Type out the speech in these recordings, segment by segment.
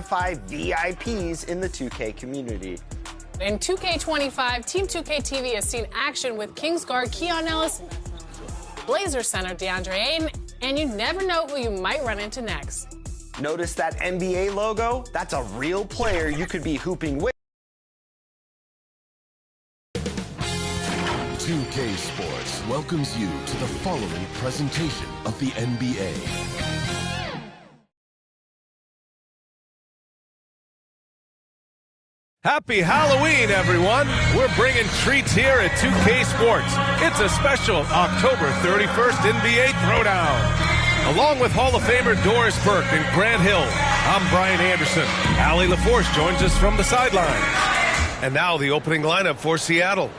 identify VIPs in the 2K community. In 2K25, Team 2K TV has seen action with Kings guard Keon Ellis, Blazers center DeAndre Ayton, and you never know who you might run into next. Notice that NBA logo? That's a real player you could be hooping with. 2K Sports welcomes you to the following presentation of the NBA. Happy Halloween, everyone! We're bringing treats here at 2K Sports. It's a special October 31st NBA Throwdown. Along with Hall of Famer Doris Burke and Grant Hill, I'm Brian Anderson. Allie LaForce joins us from the sidelines. And now the opening lineup for Seattle.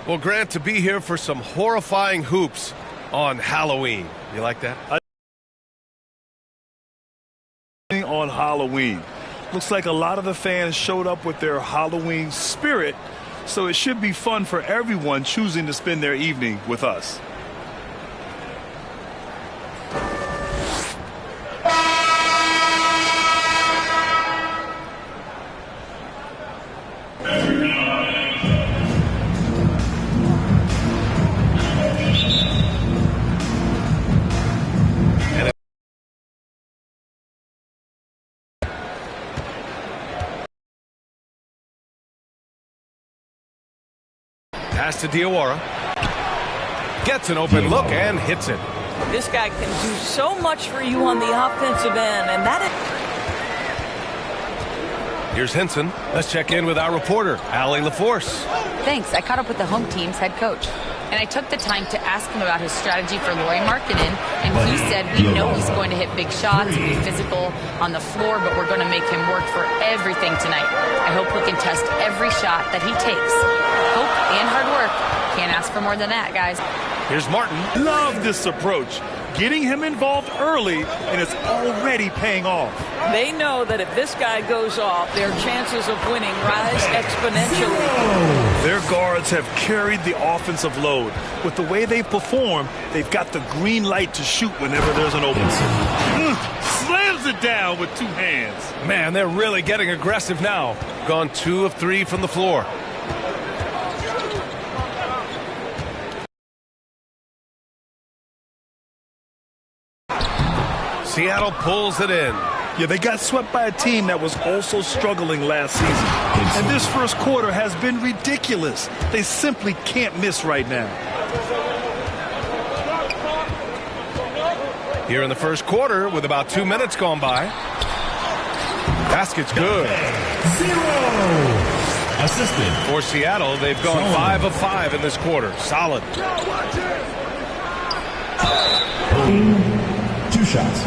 Well, Grant, to be here for some horrifying hoops on Halloween. You like that? On Halloween. Looks like a lot of the fans showed up with their Halloween spirit, so it should be fun for everyone choosing to spend their evening with us. Pass to Diawara. Gets an open look and hits it. This guy can do so much for you on the offensive end, and that is... Here's Henson. Let's check in with our reporter, Allie LaForce. Thanks. I caught up with the home team's head coach, and I took the time to ask him about his strategy for Lauri Markkanen, and he said we know he's going to hit big shots and be physical on the floor, but we're going to make him work for everything tonight. I hope we can test every shot that he takes. Hope and hard work. Can't ask for more than that, guys. Here's Martin. Love this approach. Getting him involved early, and it's already paying off. They know that if this guy goes off, their chances of winning rise exponentially. Their guards have carried the offensive load. With the way they perform, they've got the green light to shoot whenever there's an open. Slams it down with two hands. Man, they're really getting aggressive now. Gone 2 of 3 from the floor. Seattle pulls it in. Yeah, they got swept by a team that was also struggling last season. And this first quarter has been ridiculous. They simply can't miss right now. Here in the first quarter with about 2 minutes gone by. Basket's good. 0. Assistant. For Seattle, they've gone 5 of 5 in this quarter. Solid. 2 shots.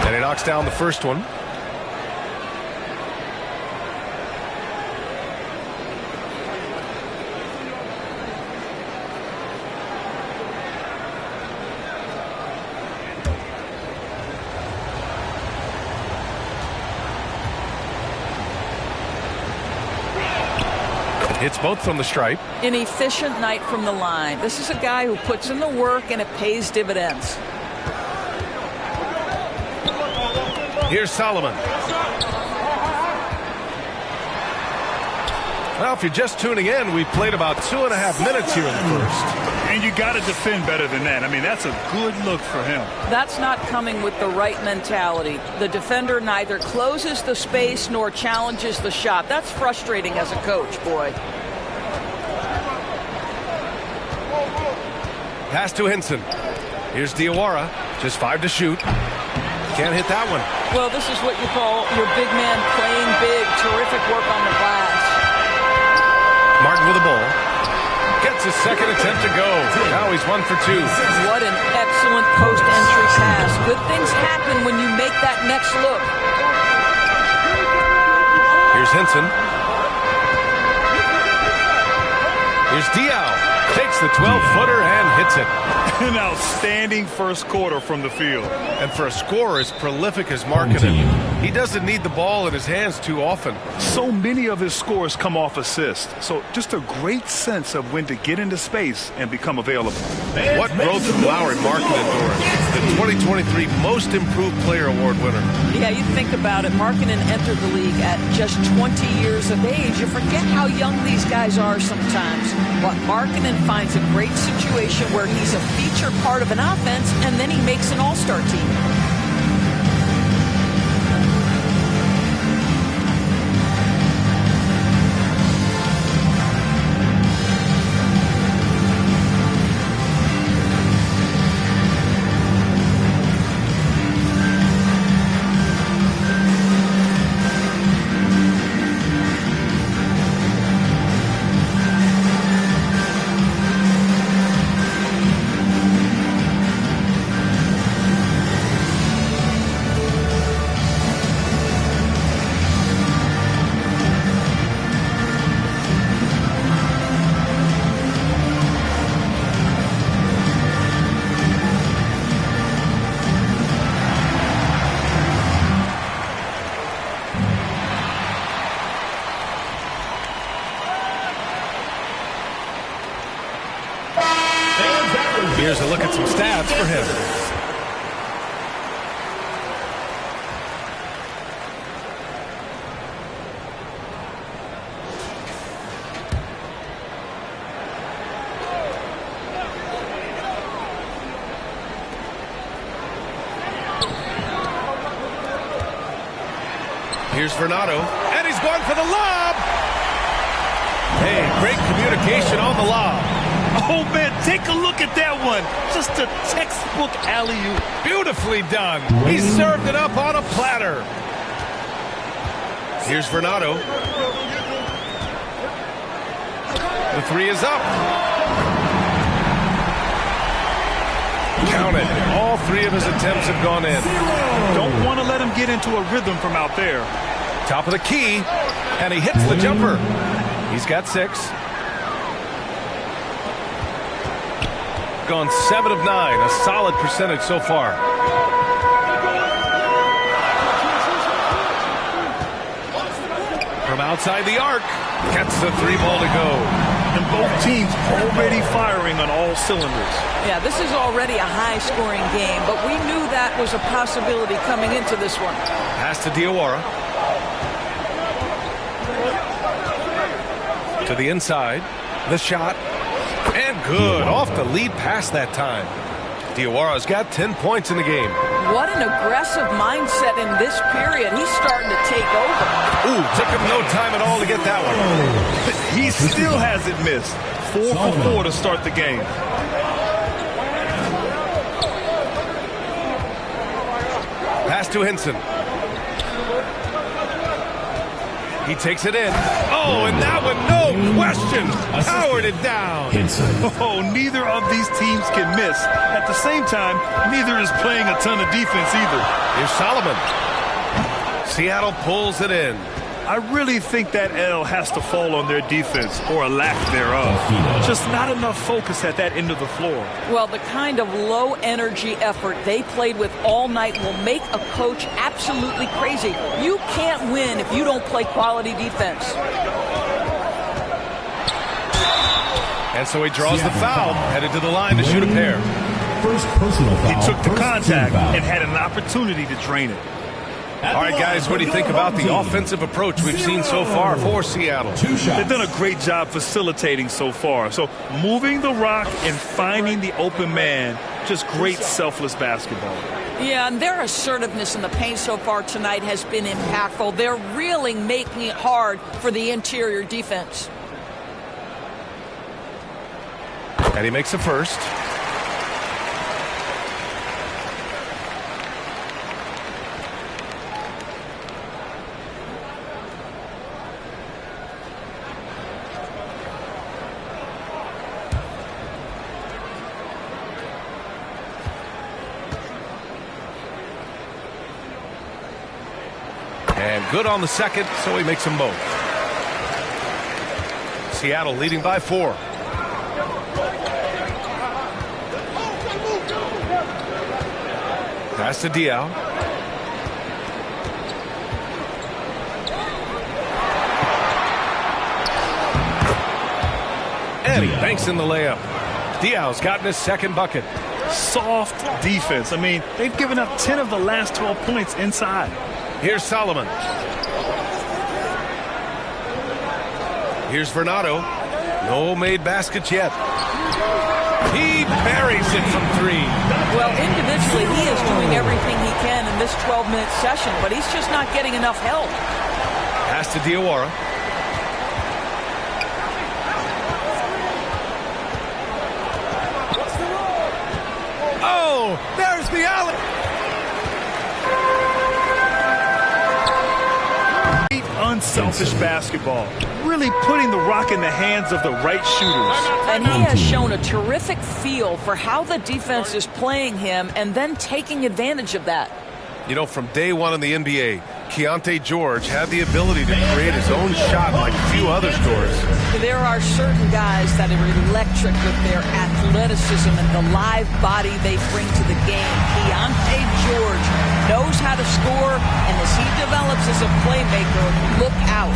And he knocks down the first one. Hits both from the stripe. An efficient night from the line. This is a guy who puts in the work, and it pays dividends. Here's Solomon. Well, if you're just tuning in, we played about 2.5 minutes here in the first. And you got to defend better than that. I mean, that's a good look for him. That's not coming with the right mentality. The defender neither closes the space nor challenges the shot. That's frustrating as a coach, boy. Pass to Henson. Here's Diawara. Just 5 to shoot. Can't hit that one. Well, this is what you call your big man playing big. Terrific work on the glass. Martin with the ball. Gets his second attempt to go. Now he's 1 for 2. What an excellent post-entry pass. Good things happen when you make that next look. Here's Henson. Here's Diaw. Takes the 12-footer and hits it. An outstanding first quarter from the field. And for a scorer as prolific as Markkanen, he doesn't need the ball in his hands too often. So many of his scores come off assist. So just a great sense of when to get into space and become available. What growth from Lauri Markkanen, Doris, the 2023 Most Improved Player Award winner. Yeah, you think about it. Markkanen entered the league at just 20 years of age. You forget how young these guys are sometimes. But Markkanen finds a great situation where he's a feature part of an offense, and then he makes an all-star team. Here's a look at some stats for him. Here's Vernado, and he's going for the lob. Hey, great communication on the lob. Oh, man, take a look at that one. Just a textbook alley-oop. Beautifully done. He served it up on a platter. Here's Vernado. The three is up. Count it. All three of his attempts have gone in. Don't want to let him get into a rhythm from out there. Top of the key, and he hits the jumper. He's got 6. Gone 7 of 9, a solid percentage so far. From outside the arc, gets the 3-ball to go. And both teams already firing on all cylinders. Yeah, this is already a high-scoring game, but we knew that was a possibility coming into this one. Pass to Diawara. To the inside, the shot. And good, off the lead pass that time. Diawara's got 10 points in the game. What an aggressive mindset in this period. He's starting to take over. Ooh, took him no time at all to get that one. He still hasn't missed. 4 for 4 to start the game. Pass to Henson. He takes it in. Oh, and that one, no question, powered it down. Oh, neither of these teams can miss. At the same time, neither is playing a ton of defense either. Here's Solomon. Seattle pulls it in. I really think that L has to fall on their defense, or a lack thereof. Just not enough focus at that end of the floor. Well, the kind of low-energy effort they played with all night will make a coach absolutely crazy. You can't win if you don't play quality defense. And so he draws the foul, headed to the line to shoot a pair. First personal foul. He took the contact and had an opportunity to drain it. All right, guys, what do you think about the offensive approach we've seen so far for Seattle? They've done a great job facilitating so far. So moving the rock and finding the open man, just great selfless basketball. Yeah, and their assertiveness in the paint so far tonight has been impactful. They're really making it hard for the interior defense. And he makes a first. And good on the second, so he makes them both. Seattle leading by 4. Pass to Diaw. And he banks in the layup. Diaw's gotten his second bucket. Soft defense. I mean, they've given up 10 of the last 12 points inside. Here's Solomon. Here's Vernado. No made baskets yet. He buries it from 3. Well, individually, he is doing everything he can in this 12-minute session, but he's just not getting enough help. Pass to Diawara. Oh, there's the alley. Unselfish basketball. Really putting the rock in the hands of the right shooters. And he has shown a terrific feel for how the defense is playing him and then taking advantage of that. You know, from day one in the NBA, Keontae George had the ability to create his own shot like few other scores. There are certain guys that are electric with their athleticism and the live body they bring to the game. Keontae George knows how to score, and as he develops as a playmaker, look out.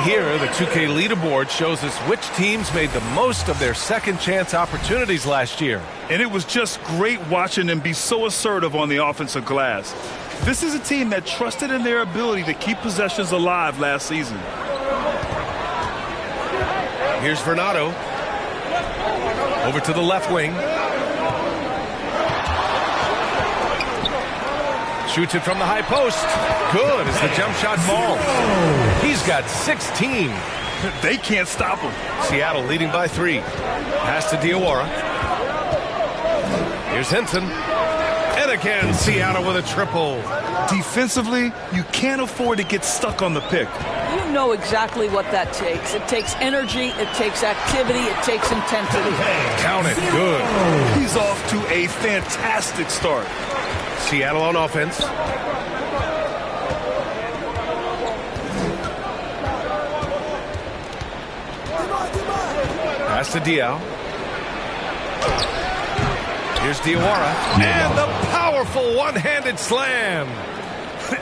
Here, the 2K leaderboard shows us which teams made the most of their second chance opportunities last year. And it was just great watching them be so assertive on the offensive glass. This is a team that trusted in their ability to keep possessions alive last season. Here's Vernado. Over to the left wing. Shoots it from the high post. Good as the jump shot falls. He's got 16. They can't stop him. Seattle leading by 3. Pass to Diawara. Here's Henson. And again, Seattle with a triple. Defensively, you can't afford to get stuck on the pick. You know exactly what that takes. It takes energy, it takes activity, it takes intensity. Count it. Good. He's off to a fantastic start. Seattle on offense. Pass to Diaw. Here's Diawara. And the powerful one-handed slam.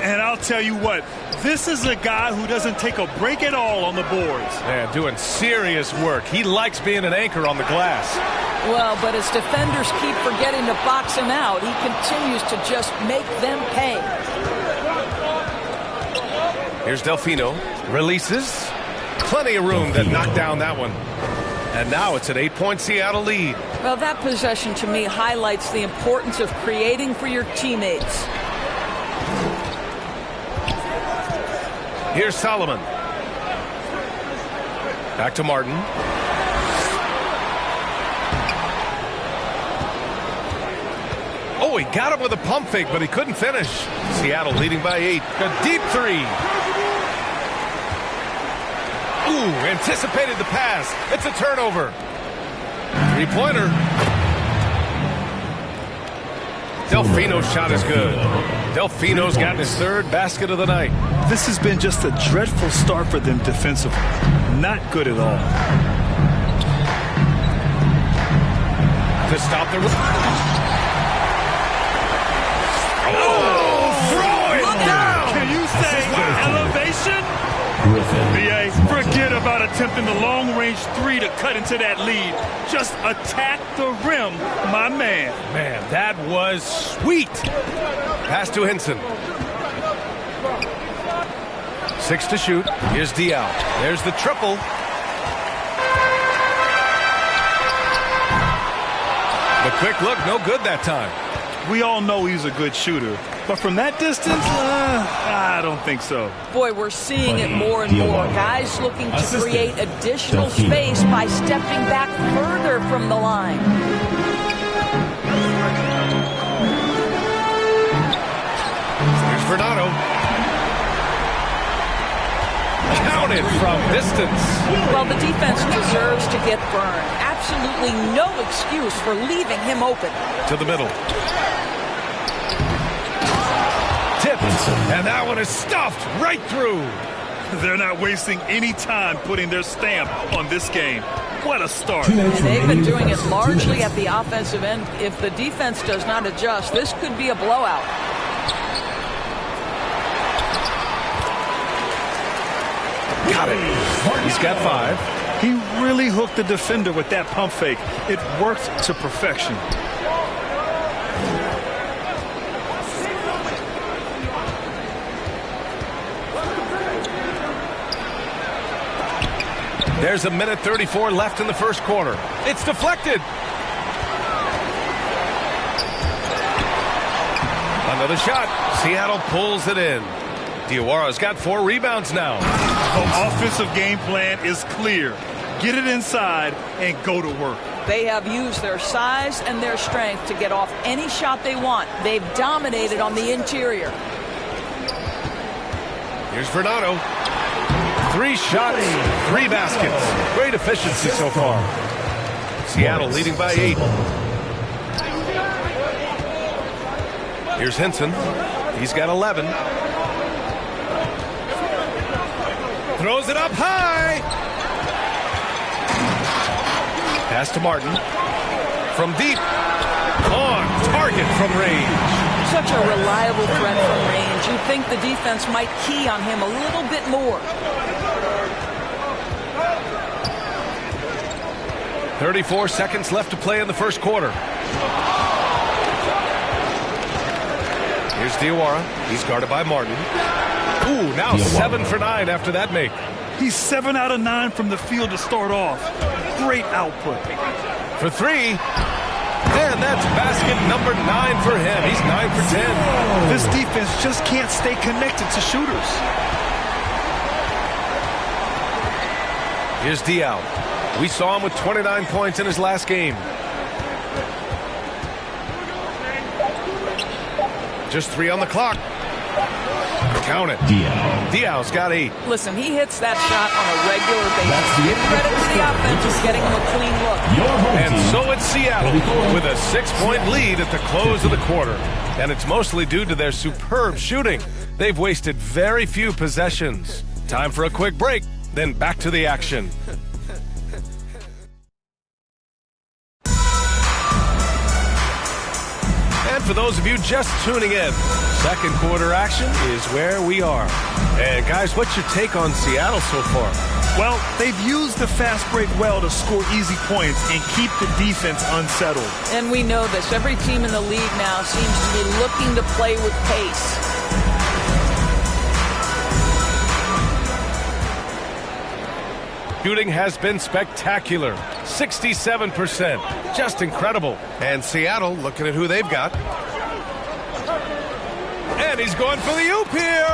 And I'll tell you what, this is a guy who doesn't take a break at all on the boards. Yeah, doing serious work. He likes being an anchor on the glass. Well, but as defenders keep forgetting to box him out, he continues to just make them pay. Here's Delfino. Releases. Plenty of room to knock down that one. And now it's an 8-point Seattle lead. Well, that possession to me highlights the importance of creating for your teammates. Here's Solomon. Back to Martin. Oh, he got him with a pump fake, but he couldn't finish. Seattle leading by 8. A deep 3. Ooh, anticipated the pass. It's a turnover. 3-pointer. Delfino's shot is good. Delfino's gotten his 3rd basket of the night. This has been just a dreadful start for them defensively. Not good at all. To stop the... Oh, throw it down! Can you say elevation? BA, forget about attempting the long-range 3 to cut into that lead. Just attack the rim, my man. Man, that was sweet. Pass to Hinson. 6 to shoot. Here's Diaw. There's the triple. The quick look, no good that time. We all know he's a good shooter, but from that distance, I don't think so. Boy, we're seeing it more and more. Guys looking to create additional space by stepping back further from the line. Here's Vernado. Counted from distance. Well, the defense deserves to get burned. Absolutely no excuse for leaving him open. To the middle. Tipped. And that one is stuffed right through. They're not wasting any time putting their stamp on this game. What a start. And they've been doing it largely at the offensive end. If the defense does not adjust, this could be a blowout. Got it. He's got 5. He really hooked the defender with that pump fake. It worked to perfection. There's a minute 34 left in the first quarter. It's deflected. Another shot. Seattle pulls it in. Diawara's got 4 rebounds now. The offensive game plan is clear. Get it inside and go to work. They have used their size and their strength to get off any shot they want. They've dominated on the interior. Here's Vernado. 3 shots, 3 baskets. Great efficiency so far. Seattle leading by 8. Here's Hinson. He's got 11. Throws it up high. Pass to Martin. From deep. On target from range. Such a reliable threat from range. You'd think the defense might key on him a little bit more. 34 seconds left to play in the first quarter. Here's Diawara. He's guarded by Martin. Ooh, now 7 for 9 after that make. He's 7 out of 9 from the field to start off. Great output. For 3. And that's basket number 9 for him. He's 9 for 10. This defense just can't stay connected to shooters. Here's Diaw. We saw him with 29 points in his last game. Just 3 on the clock. Count it. Diaw's got 8. Listen, he hits that shot on a regular basis. Give credit to the offense who's getting him a clean look. And so it's Seattle with a 6-point lead at the close of the quarter. And it's mostly due to their superb shooting. They've wasted very few possessions. Time for a quick break, then back to the action. And for those of you just tuning in, second quarter action is where we are. And guys, what's your take on Seattle so far? Well, they've used the fast break well to score easy points and keep the defense unsettled. And we know this. Every team in the league now seems to be looking to play with pace. Shooting has been spectacular. 67%. Just incredible. And Seattle, looking at who they've got. And he's going for the oop here.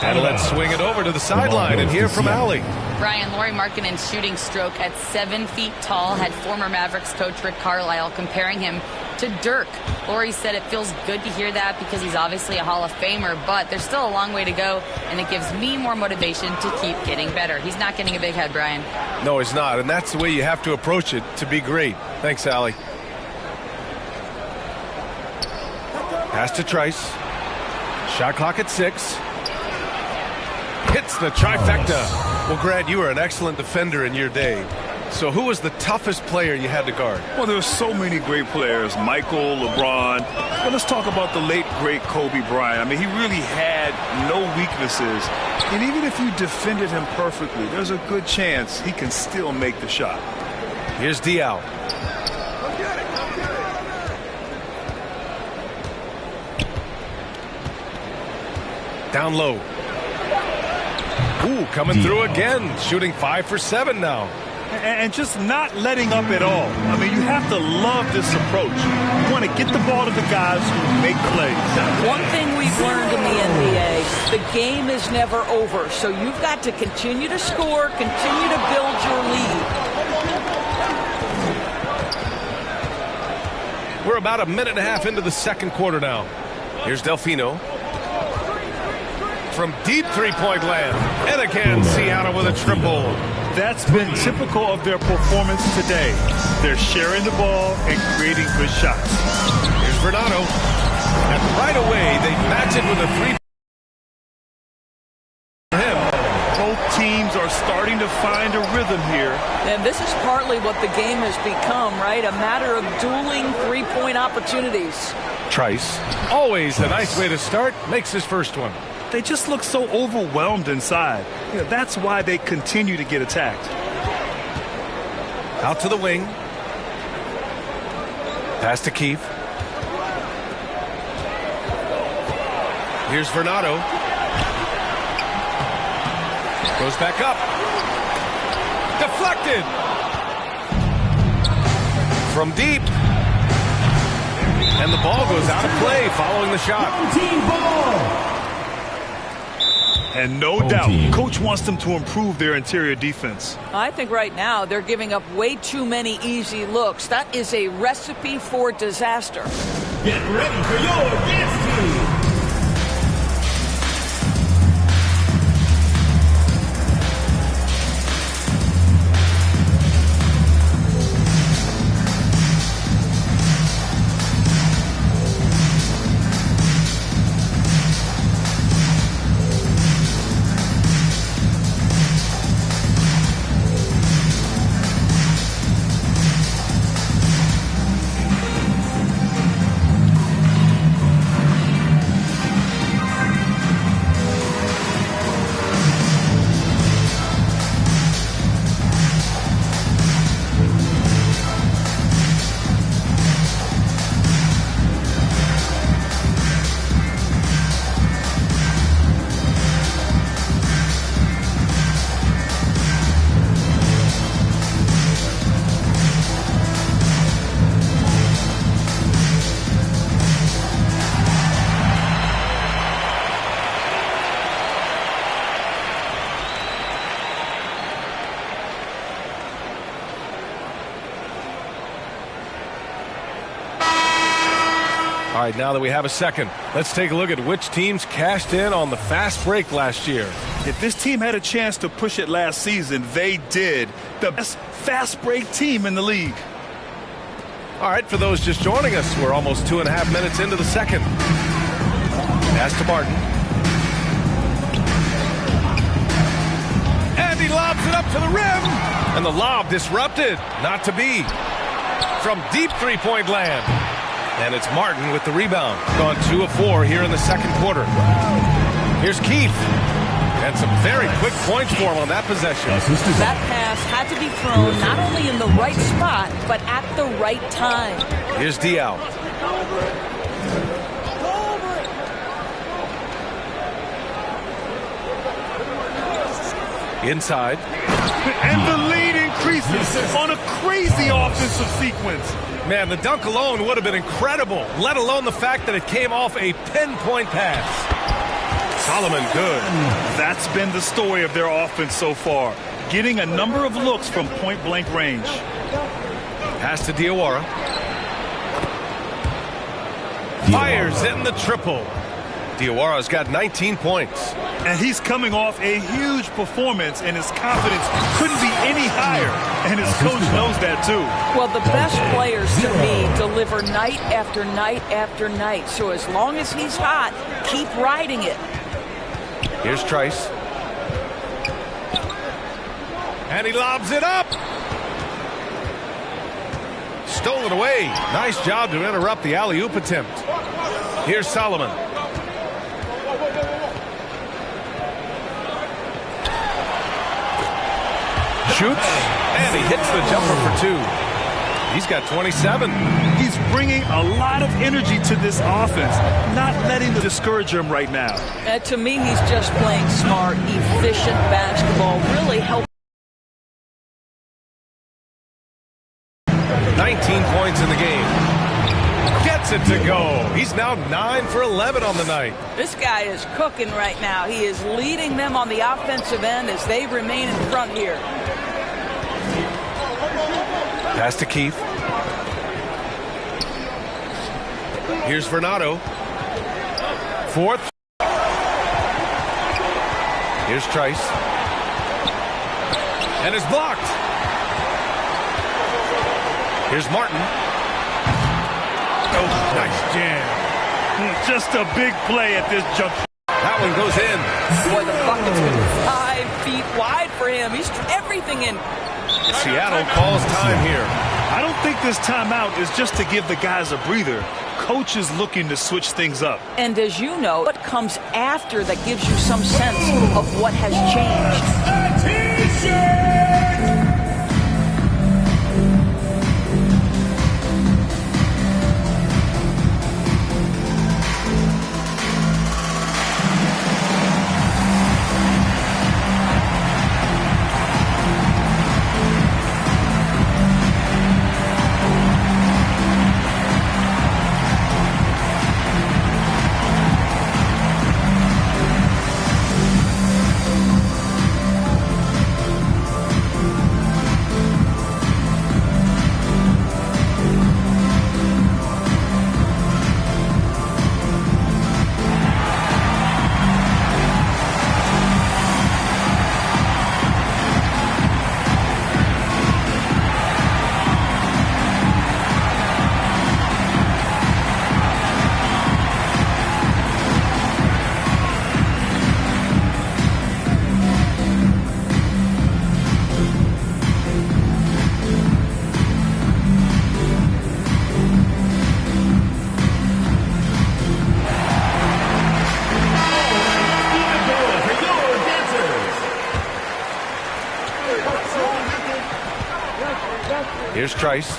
And let's swing it over to the sideline and hear from Allie. Brian, Lauri Markkanen's shooting stroke at 7 feet tall had former Mavericks coach Rick Carlisle comparing him to Dirk. Lauri said it feels good to hear that because he's obviously a Hall of Famer, but there's still a long way to go, and it gives me more motivation to keep getting better. He's not getting a big head, Brian. No, he's not, and that's the way you have to approach it to be great. Thanks, Allie. Pass to Trice. Shot clock at 6. Hits the trifecta. Well, Grant, you were an excellent defender in your day. So who was the toughest player you had to guard? Well, there were so many great players. Michael, LeBron. But let's talk about the late, great Kobe Bryant. I mean, he really had no weaknesses. And even if you defended him perfectly, there's a good chance he can still make the shot. Here's Diaw. Down low. Ooh, coming through again. Shooting 5 for 7 now. And just not letting up at all. I mean, you have to love this approach. You want to get the ball to the guys who make plays. One thing we've learned in the NBA, the game is never over. So you've got to continue to score, continue to build your lead. We're about a minute and a half into the second quarter now. Here's Delfino. From deep three-point land. And again, Seattle with a triple. That's been typical of their performance today. They're sharing the ball and creating good shots. Here's Bernardo. And right away, they match it with a three. Both teams are starting to find a rhythm here. And this is partly what the game has become, right? A matter of dueling three-point opportunities. Trice, always a nice way to start, makes his first one. They just look so overwhelmed inside. You know, that's why they continue to get attacked. Out to the wing. Pass to Keith. Here's Bernardo. Goes back up. Deflected. From deep. And the ball goes out of play following the shot. Team ball. And no doubt, coach wants them to improve their interior defense. I think right now they're giving up way too many easy looks. That is a recipe for disaster. Get ready for your dance team. All right, now that we have a second, let's take a look at which teams cashed in on the fast break last year. If this team had a chance to push it last season, they did. The best fast break team in the league. All right, for those just joining us, we're almost 2.5 minutes into the second. Pass to Martin. And he lobs it up to the rim. And the lob disrupted. Not to be. From deep three-point land. And it's Martin with the rebound. Gone 2 of 4 here in the second quarter. Here's Keith. And some very quick points for him on that possession. That pass had to be thrown not only in the right spot, but at the right time. Here's Diaw. Inside. And the lead increases on a crazy offensive sequence. Man, the dunk alone would have been incredible, let alone the fact that it came off a pinpoint pass. Solomon good. That's been the story of their offense so far. Getting a number of looks from point-blank range. Pass to Diawara. Fires in the triple. Diawara's got 19 points. And he's coming off a huge performance, and his confidence couldn't be any higher. And his coach knows that, too. Well, the best players, to me, deliver night after night after night. So as long as he's hot, keep riding it. Here's Trice. And he lobs it up. Stolen away. Nice job to interrupt the alley-oop attempt. Here's Solomon. Shoots, and he hits the jumper for 2. He's got 27. He's bringing a lot of energy to this offense, not letting it discourage him right now. To me, he's just playing smart, efficient basketball, really helping. 19 points in the game. Gets it to go. He's now 9 for 11 on the night. This guy is cooking right now. He is leading them on the offensive end as they remain in front here. Pass to Keith. Here's Vernado. Fourth. Here's Trice. And it's blocked. Here's Martin. Oh, nice jam. Just a big play at this juncture. That one goes in. Boy, the bucket's 5 feet wide for him. He's everything in. Seattle calls time here. I don't think this timeout is just to give the guys a breather. Coach is looking to switch things up. And as you know, what comes after that gives you some sense of what has changed. Here's Trice.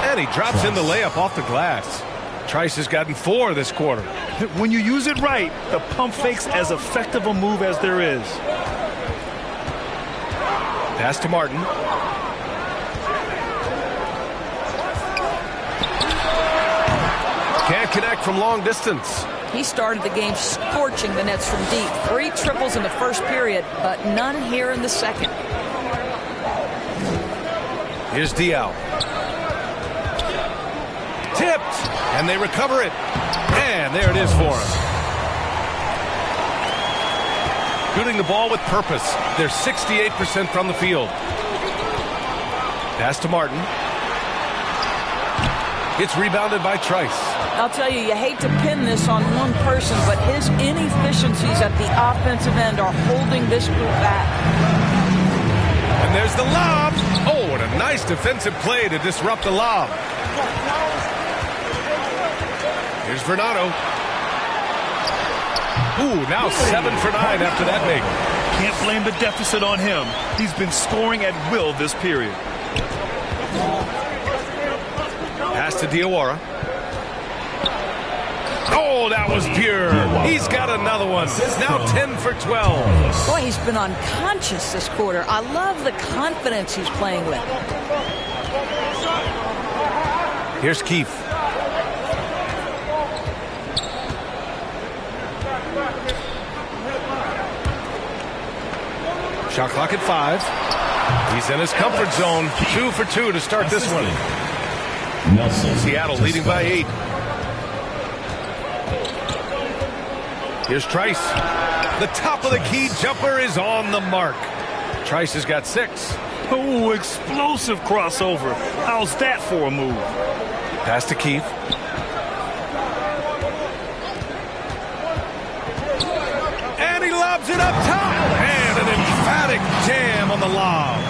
And he drops in the layup off the glass. Trice has gotten 4 this quarter. When you use it right, the pump fake's as effective a move as there is. Pass to Martin. Can't connect from long distance. He started the game scorching the nets from deep. 3 triples in the first period, but none here in the second. Here's Diaw. Tipped, and they recover it. And there it is for him. Shooting the ball with purpose. They're 68% from the field. Pass to Martin. It's rebounded by Trice. I'll tell you, you hate to pin this on one person, but his inefficiencies at the offensive end are holding this group back. And there's the lob. Oh, and a nice defensive play to disrupt the lob. Here's Vernado. Ooh, now 7 for 9 after that make. Can't blame the deficit on him. He's been scoring at will this period. Pass to Diawara. Oh, that was pure. He's got another one. Now 10 for 12. Boy, he's been unconscious this quarter. I love the confidence he's playing with. Here's Keith. Shot clock at 5. He's in his comfort zone. 2 for 2 to start this one. Seattle leading by 8. Here's Trice. The top of the key jumper is on the mark. Trice has got 6. Oh, explosive crossover. How's that for a move? Pass to Keith. And he lobs it up top. And an emphatic jam on the lob.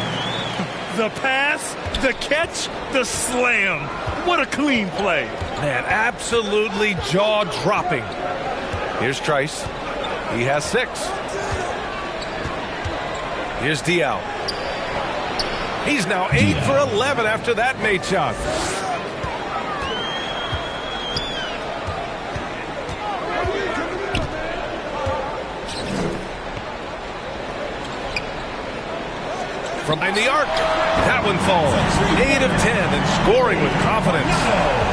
The pass, the catch, the slam. What a clean play. Man, absolutely jaw-dropping. Here's Trice. He has 6. Here's Diaw. He's now 8 for 11 after that made shot. From behind the arc, that one falls. 8 of 10 and scoring with confidence.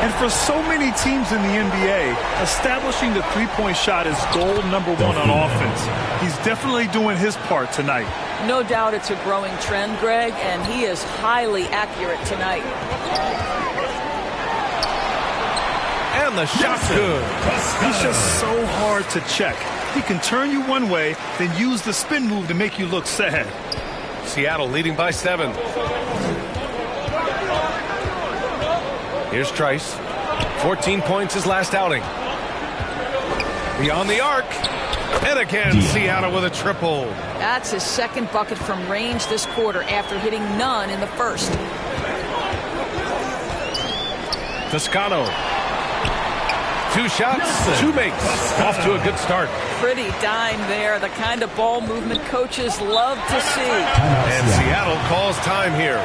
And for so many teams in the NBA, establishing the three-point shot is goal number 1 on offense. He's definitely doing his part tonight. No doubt it's a growing trend, Greg, and he is highly accurate tonight. And the shot's good. He's just so hard to check. He can turn you one way, then use the spin move to make you look sad. Seattle leading by 7. Here's Trice. 14 points his last outing. Beyond the arc. And again, Seattle with a triple. That's his second bucket from range this quarter after hitting none in the first. Toscano. 2 shots, 2 makes. Off to a good start. Pretty dime there, the kind of ball movement coaches love to see. And Seattle calls time here.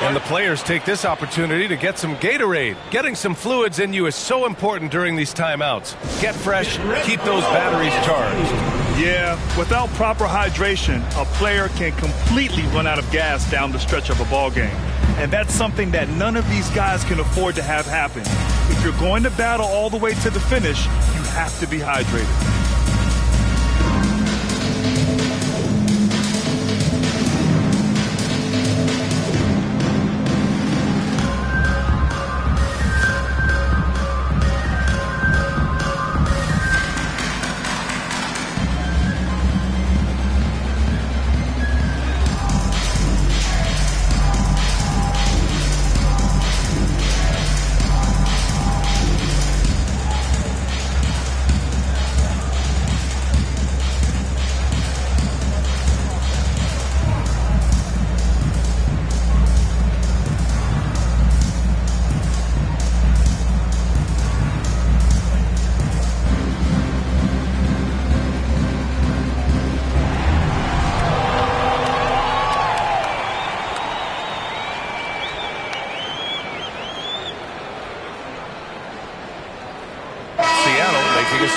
And the players take this opportunity to get some Gatorade. Getting some fluids in you is so important during these timeouts. Get fresh, keep those batteries charged. Yeah, without proper hydration, a player can completely run out of gas down the stretch of a ball game. And that's something that none of these guys can afford to have happen. If you're going to battle all the way to the finish, you have to be hydrated.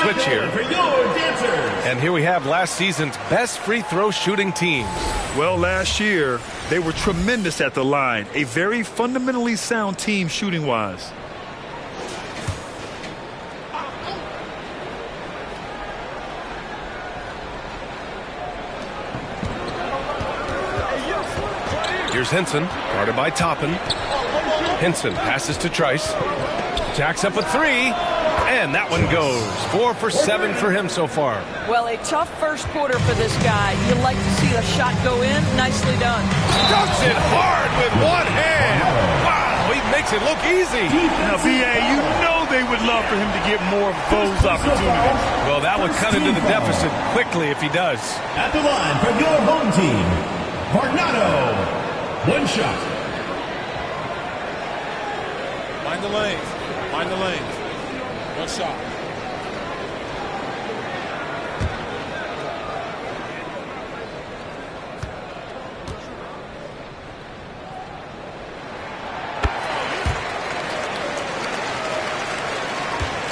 Switch here. And here we have last season's best free throw shooting team. Well, last year, they were tremendous at the line. A very fundamentally sound team shooting-wise. Here's Henson, guarded by Toppin. Henson passes to Trice. Jacks up a 3. And that one goes. 4 for 7 for him so far. Well, a tough first quarter for this guy. You like to see the shot go in. Nicely done. Dunks it hard with one hand. Wow, he makes it look easy. Now, B.A., you know they would love for him to get more of those opportunities. Well, that would cut into the deficit quickly if he does. At the line for your home team, Varnado. 1 shot. Mind the lanes. Mind the lanes. 1 shot.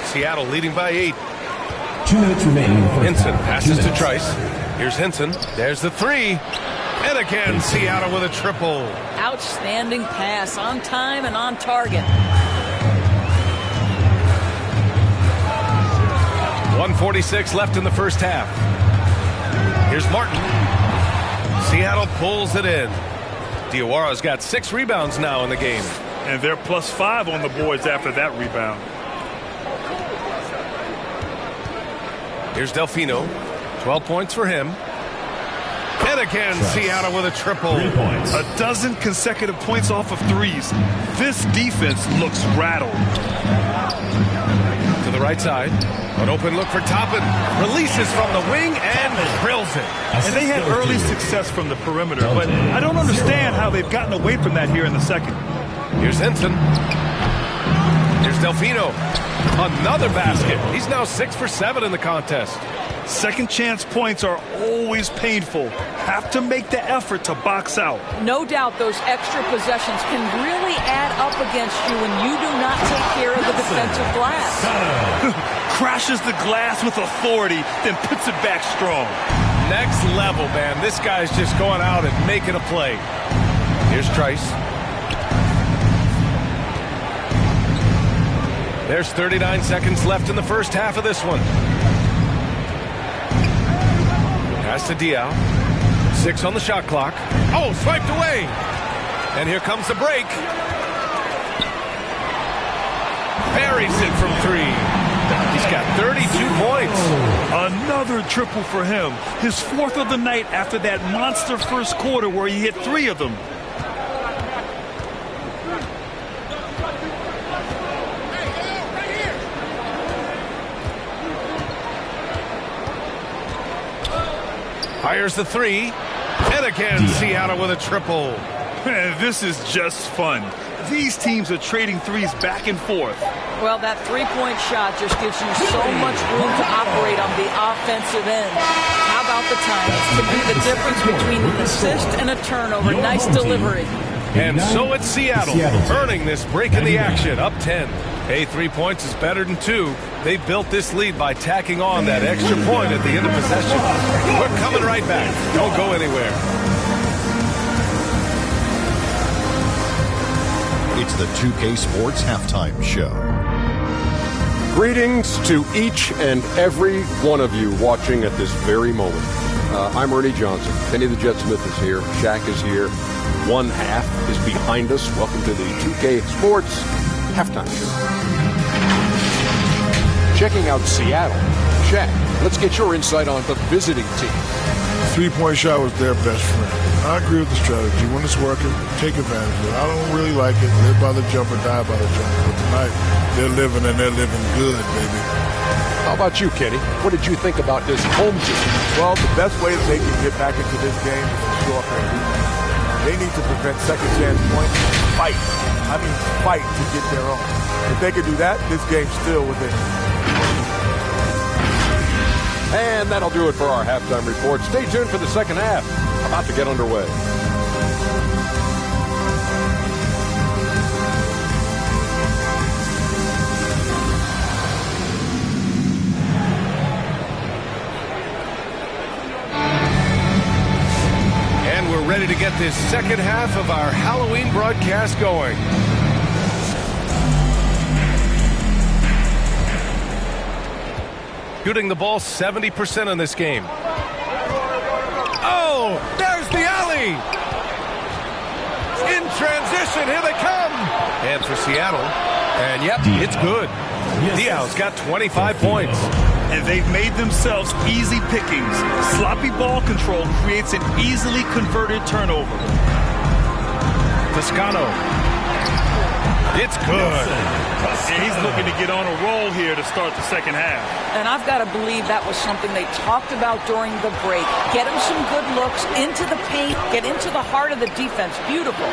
Seattle leading by 8. 2 minutes remaining. Henson passes to Trice. Here's Henson. There's the 3. And again, Seattle with a triple. Outstanding pass, on time and on target. 1:46 left in the first half. Here's Martin. Seattle pulls it in. Diawara's got 6 rebounds now in the game. And they're +5 on the boards after that rebound. Here's Delfino. 12 points for him. And again, Seattle with a triple. 3 points. A dozen consecutive points off of threes. This defense looks rattled. To the right side. An open look for Toppin. Releases from the wing and drills it. And they had early success from the perimeter, but I don't understand how they've gotten away from that here in the second. Here's Henson. Here's Delfino. Another basket. He's now 6 for 7 in the contest. Second chance points are always painful. Have to make the effort to box out. No doubt those extra possessions can really add up against you when you do not take care of the defensive glass. Crashes the glass with authority, then puts it back strong. Next level, man. This guy's just going out and making a play. Here's Trice. There's 39 seconds left in the first half of this one. Pass to Diao. 6 on the shot clock. Oh, swiped away. And here comes the break. Buries it from 3. He's got 32 points. Another triple for him. His 4th of the night after that monster first quarter where he hit 3 of them. Fires the 3. And again, Seattle with a triple. Man, this is just fun. These teams are trading threes back and forth. Well, that three-point shot just gives you so much room to operate on the offensive end. How about the time? It could be the difference between an assist and a turnover. Nice delivery. And so it's Seattle earning this break in the action, up 10. Hey, 3 points is better than 2. They built this lead by tacking on that extra point at the end of possession. We're coming right back. Don't go anywhere. It's the 2K Sports Halftime Show. Greetings to each and every one of you watching at this very moment. I'm Ernie Johnson. Kenny the Jet Smith is here. Shaq is here. One half is behind us. Welcome to the 2K Sports Halftime Show. Checking out Seattle. Shaq, let's get your insight on the visiting team. Three-point shot was their best friend. I agree with the strategy. When it's working, take advantage of it. I don't really like it. Live by the jumper, die by the jumper. But tonight, they're living and they're living good, baby. How about you, Kenny? What did you think about this home team? Well, the best way that they can get back into this game is to show up and defense. They need to prevent second chance points. Fight. I mean, fight to get their own. If they can do that, this game's still within. And that'll do it for our halftime report. Stay tuned for the second half. About to get underway. And we're ready to get this second half of our Halloween broadcast going. Shooting the ball 70% in this game. Oh, there's the alley. In transition, here they come. And for Seattle, and yep, it's good. Diao's got 25 points. And they've made themselves easy pickings. Sloppy ball control creates an easily converted turnover. Toscano. It's good. And he's looking to get on a roll here to start the second half. And I've got to believe that was something they talked about during the break. Get him some good looks into the paint, get into the heart of the defense. Beautiful.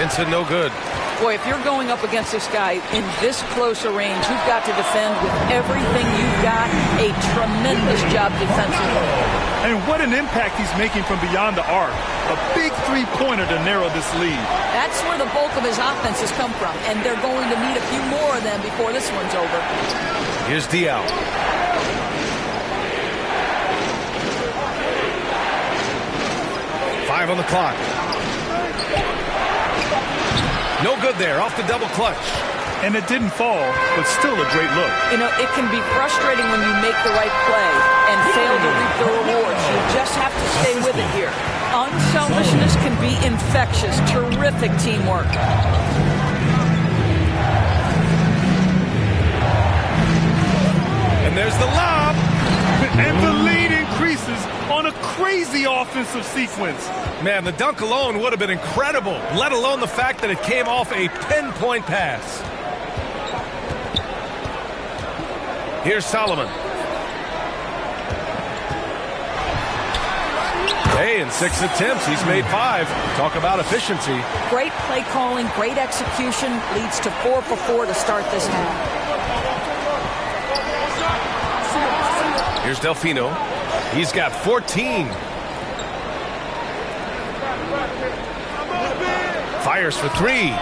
Vincent, no good. Boy, if you're going up against this guy in this close a range, you've got to defend with everything you've got. A tremendous job defensively. And what an impact he's making from beyond the arc. A big three-pointer to narrow this lead. That's where the bulk of his offense has come from, and they're going to need a few more of them before this one's over. Here's Diao. Five on the clock. No good there, off the double clutch. And it didn't fall, but still a great look. You know, it can be frustrating when you make the right play and fail to reap the rewards. You just have to stay with it here. Unselfishness can be infectious. Terrific teamwork. And there's the lob. And the lead increases on a crazy offensive sequence. Man, the dunk alone would have been incredible, let alone the fact that it came off a pinpoint pass. Here's Solomon. Hey, in 6 attempts, he's made 5. Talk about efficiency. Great play calling, great execution, leads to 4 for 4 to start this half. Here's Delfino. He's got 14. Fires for 3.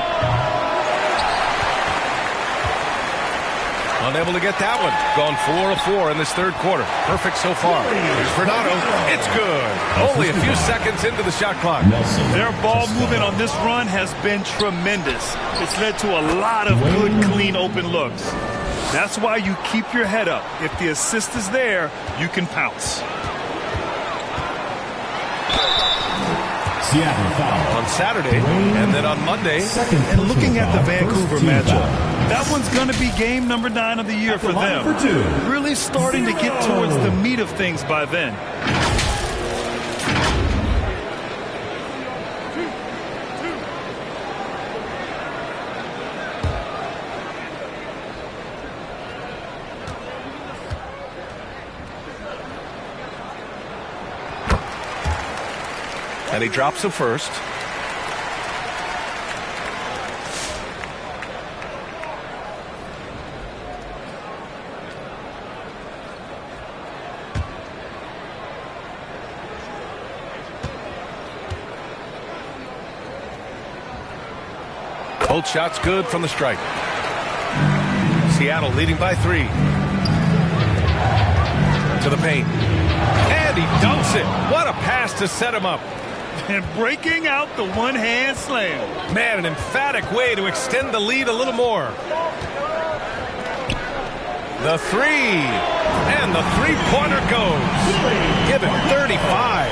Unable to get that one. Gone 4 of 4 in this third quarter. Perfect so far. Here's Fernando. It's good. Only a few seconds into the shot clock. Their ball movement on this run has been tremendous. It's led to a lot of good, clean, open looks. That's why you keep your head up. If the assist is there, you can pounce. Seattle foul on Saturday and then on Monday. And looking at the Vancouver matchup, that one's going to be game number 9 of the year for them. Really starting to get towards the meat of things by then. And he drops the first. Both shots good from the stripe. Seattle leading by 3. To the paint. And he dunks it. What a pass to set him up. And breaking out the one-hand slam. Man, an emphatic way to extend the lead a little more. The 3. And the three-pointer goes. Give it 35.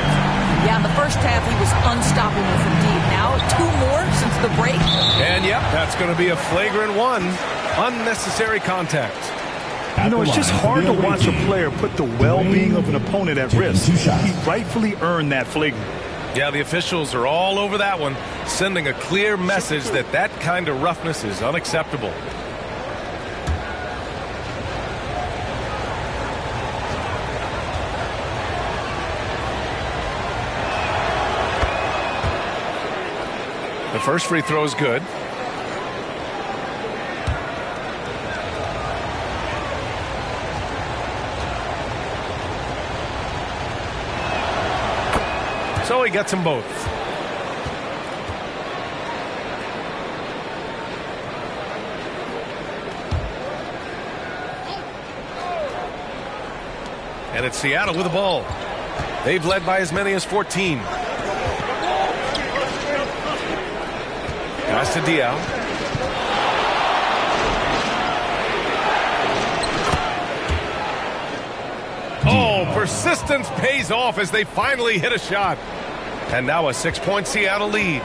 Yeah, in the first half, he was unstoppable from deep. Now, 2 more since the break. And, yep, that's going to be a flagrant 1. Unnecessary contact. You know, it's just hard to watch a player put the well-being of an opponent at risk. He rightfully earned that flagrant. Yeah, the officials are all over that one, sending a clear message that that kind of roughness is unacceptable. The first free throw is good. So he gets them both. And it's Seattle with the ball. They've led by as many as 14. Pass to Diaw. Oh, persistence pays off as they finally hit a shot. And now a 6-point Seattle lead.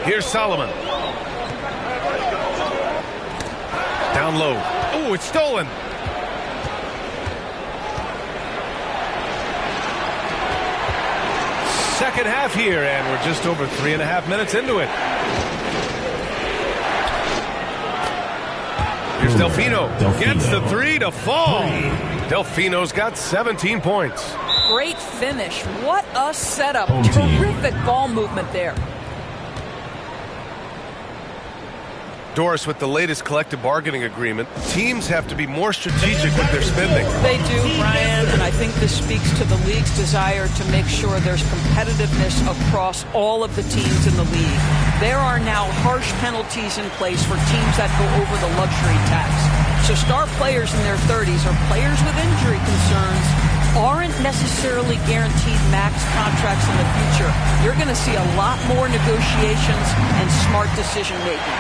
Here's Solomon. Down low. Oh, it's stolen. Second half here, and we're just over 3.5 minutes into it. Here's Delfino. Gets the 3 to fall. Delfino's got 17 points. Great finish. What a setup. Terrific ball movement there. Doris, with the latest collective bargaining agreement, teams have to be more strategic with their spending. They do, Brian, and I think this speaks to the league's desire to make sure there's competitiveness across all of the teams in the league. There are now harsh penalties in place for teams that go over the luxury tax. So star players in their 30s or players with injury concerns aren't necessarily guaranteed max contracts in the future. You're going to see a lot more negotiations and smart decision making.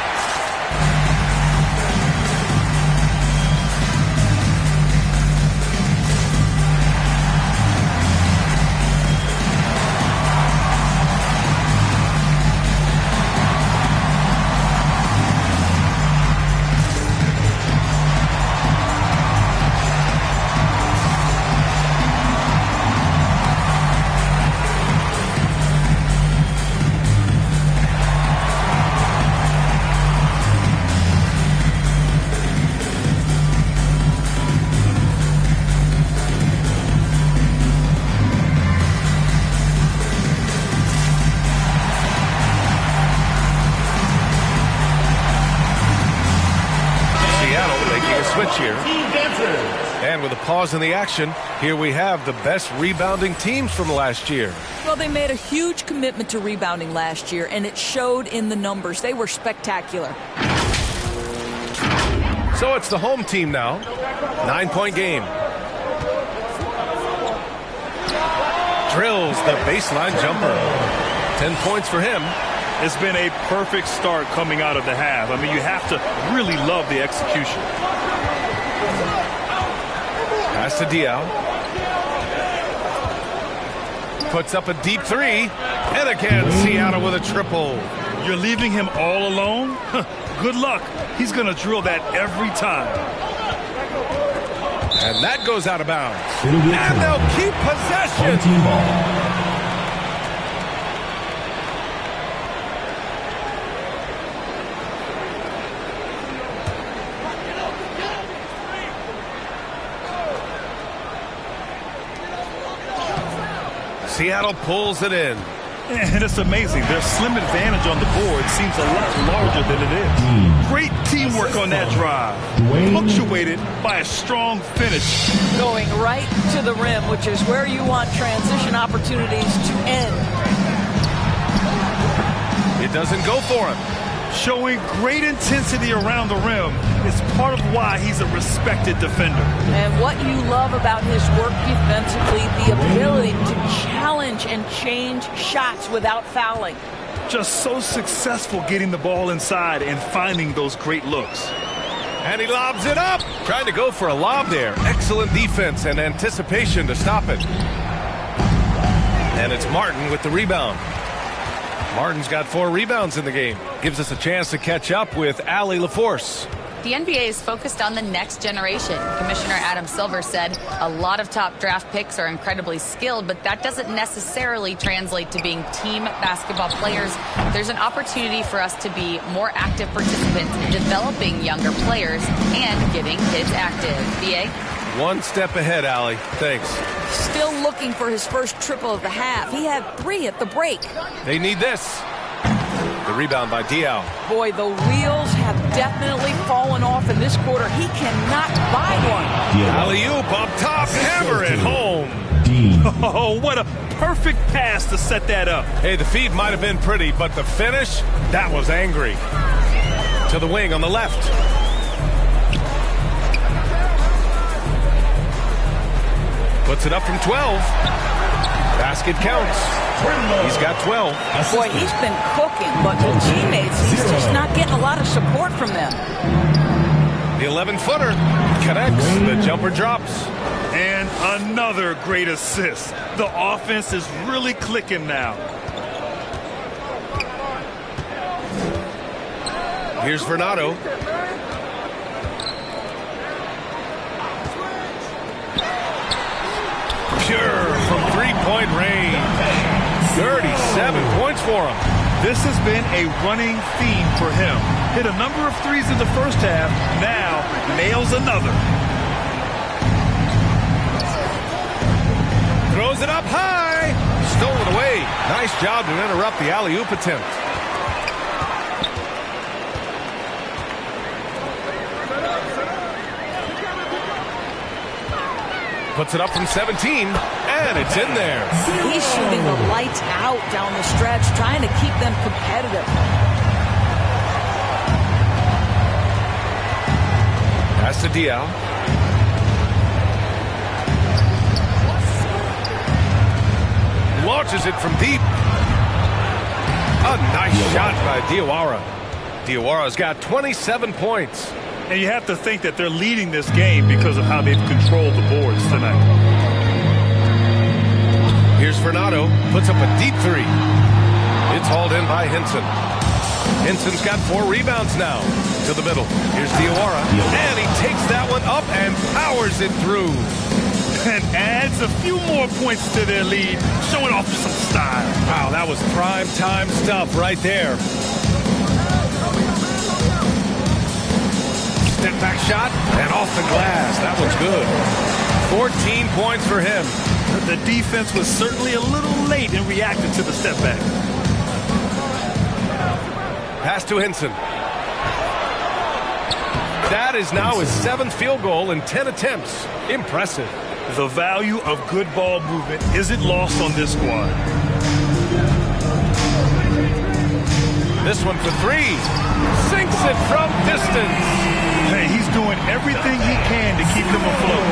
And with a pause in the action, here we have the best rebounding teams from last year. Well, they made a huge commitment to rebounding last year, and it showed in the numbers. They were spectacular. So it's the home team now. 9-point game. Drills the baseline jumper. 10 points for him. It's been a perfect start coming out of the half. I mean, you have to really love the execution. Pass to Diaw. Puts up a deep three. And again, Seattle with a triple. You're leaving him all alone? Good luck. He's going to drill that every time. And that goes out of bounds. And they'll keep possession. Seattle pulls it in. And it's amazing. Their slim advantage on the board seems a lot larger than it is. Great teamwork on that drive. Punctuated by a strong finish. Going right to the rim, which is where you want transition opportunities to end. It doesn't go for him. Showing great intensity around the rim is part of why he's a respected defender. And what you love about his work defensively, the ability to challenge and change shots without fouling. Just so successful getting the ball inside and finding those great looks. And he lobs it up. Trying to go for a lob there. Excellent defense and anticipation to stop it. And it's Martin with the rebound. Martin's got 4 rebounds in the game. Gives us a chance to catch up with Allie LaForce. The NBA is focused on the next generation. Commissioner Adam Silver said a lot of top draft picks are incredibly skilled, but that doesn't necessarily translate to being team basketball players. There's an opportunity for us to be more active participants in developing younger players and getting kids active. BA? One step ahead, Allie. Thanks. Still looking for his first triple of the half. He had 3 at the break. They need this. The rebound by Diaw. Boy, the wheels have definitely fallen off in this quarter. He cannot buy one. Alley-oop up top, hammer it home. Oh, what a perfect pass to set that up. Hey, the feed might have been pretty, but the finish, that was angry. To the wing on the left. Puts it up from 12. Basket counts. He's got 12. Boy, he's been cooking, but with teammates, he's just not getting a lot of support from them. The 11-footer connects. The jumper drops. And another great assist. The offense is really clicking now. Here's Vernado. Pure from three-point range. 37 points for him. This has been a running theme for him. Hit a number of threes in the first half. Now nails another. Throws it up high. Stolen away. Nice job to interrupt the alley-oop attempt. Puts it up from 17, and it's in there. He's shooting the lights out down the stretch, trying to keep them competitive. Pass to Diaw. Launches it from deep. A nice shot by Diawara. Diawara's got 27 points. And you have to think that they're leading this game because of how they've controlled the boards tonight. Here's Vernado. Puts up a deep three. It's hauled in by Henson. Henson's got 4 rebounds now. To the middle. Here's Diawara. And he takes that one up and powers it through. And adds a few more points to their lead, showing off some style. Wow, that was prime time stuff right there. Step back shot and off the glass. That was good. 14 points for him. The defense was certainly a little late in reacting to the step back. Pass to Henson. That is now his 7th field goal in 10 attempts. Impressive. The value of good ball movement isn't lost on this squad. This one for 3. Sinks it from distance. Hey, he's doing everything he can to keep them afloat.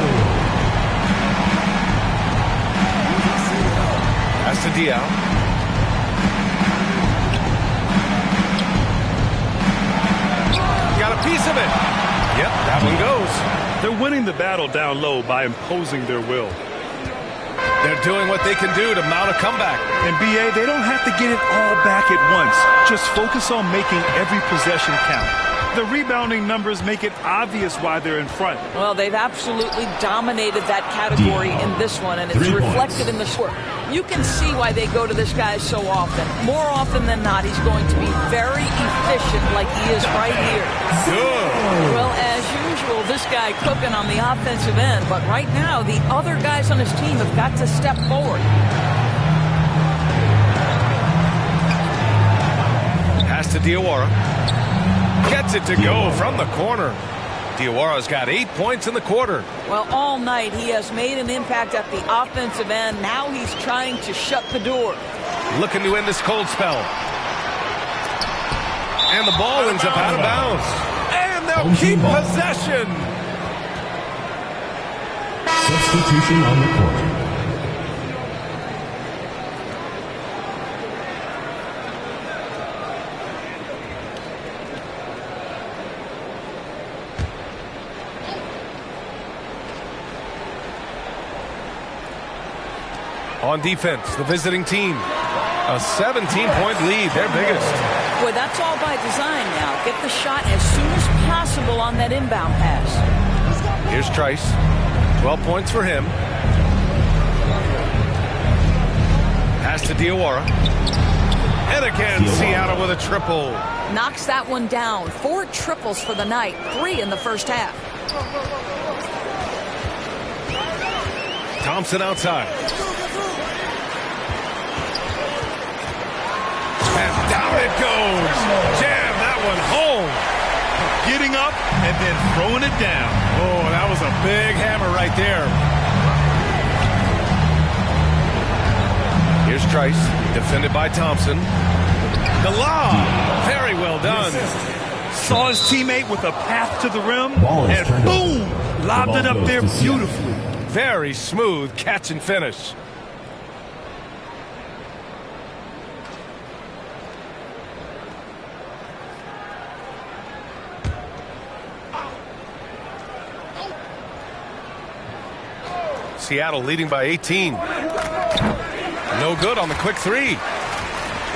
That's to Diao. Got a piece of it. Yep, that one goes. They're winning the battle down low by imposing their will. They're doing what they can do to mount a comeback. And BA, they don't have to get it all back at once. Just focus on making every possession count. The rebounding numbers make it obvious why they're in front. Well, they've absolutely dominated that category in this one, and it's reflected in the score. You can see why they go to this guy so often. More often than not, he's going to be very efficient like he is right here. Good. Well, as usual, this guy cooking on the offensive end, but right now, the other guys on his team have got to step forward. Pass to Diawara. Gets it to go from the corner. Diawara's got 8 points in the quarter. Well, all night he has made an impact at the offensive end. Now he's trying to shut the door. Looking to end this cold spell. And the ball ends up out of bounds. And they'll keep possession. Substitution on the court. On defense, the visiting team. A 17-point lead, their biggest. Boy, that's all by design now. Get the shot as soon as possible on that inbound pass. Here's Trice. 12 points for him. Pass to Diawara. And again, Seattle with a triple. Knocks that one down. 4 triples for the night. 3 in the first half. Thompson outside. And down it goes. Jam that one home. Getting up and then throwing it down. Oh, that was a big hammer right there. Here's Trice, defended by Thompson. The lob, very well done. Saw his teammate with a path to the rim, and boom, lobbed it up there beautifully. Very smooth catch and finish. Seattle leading by 18. No good on the quick 3.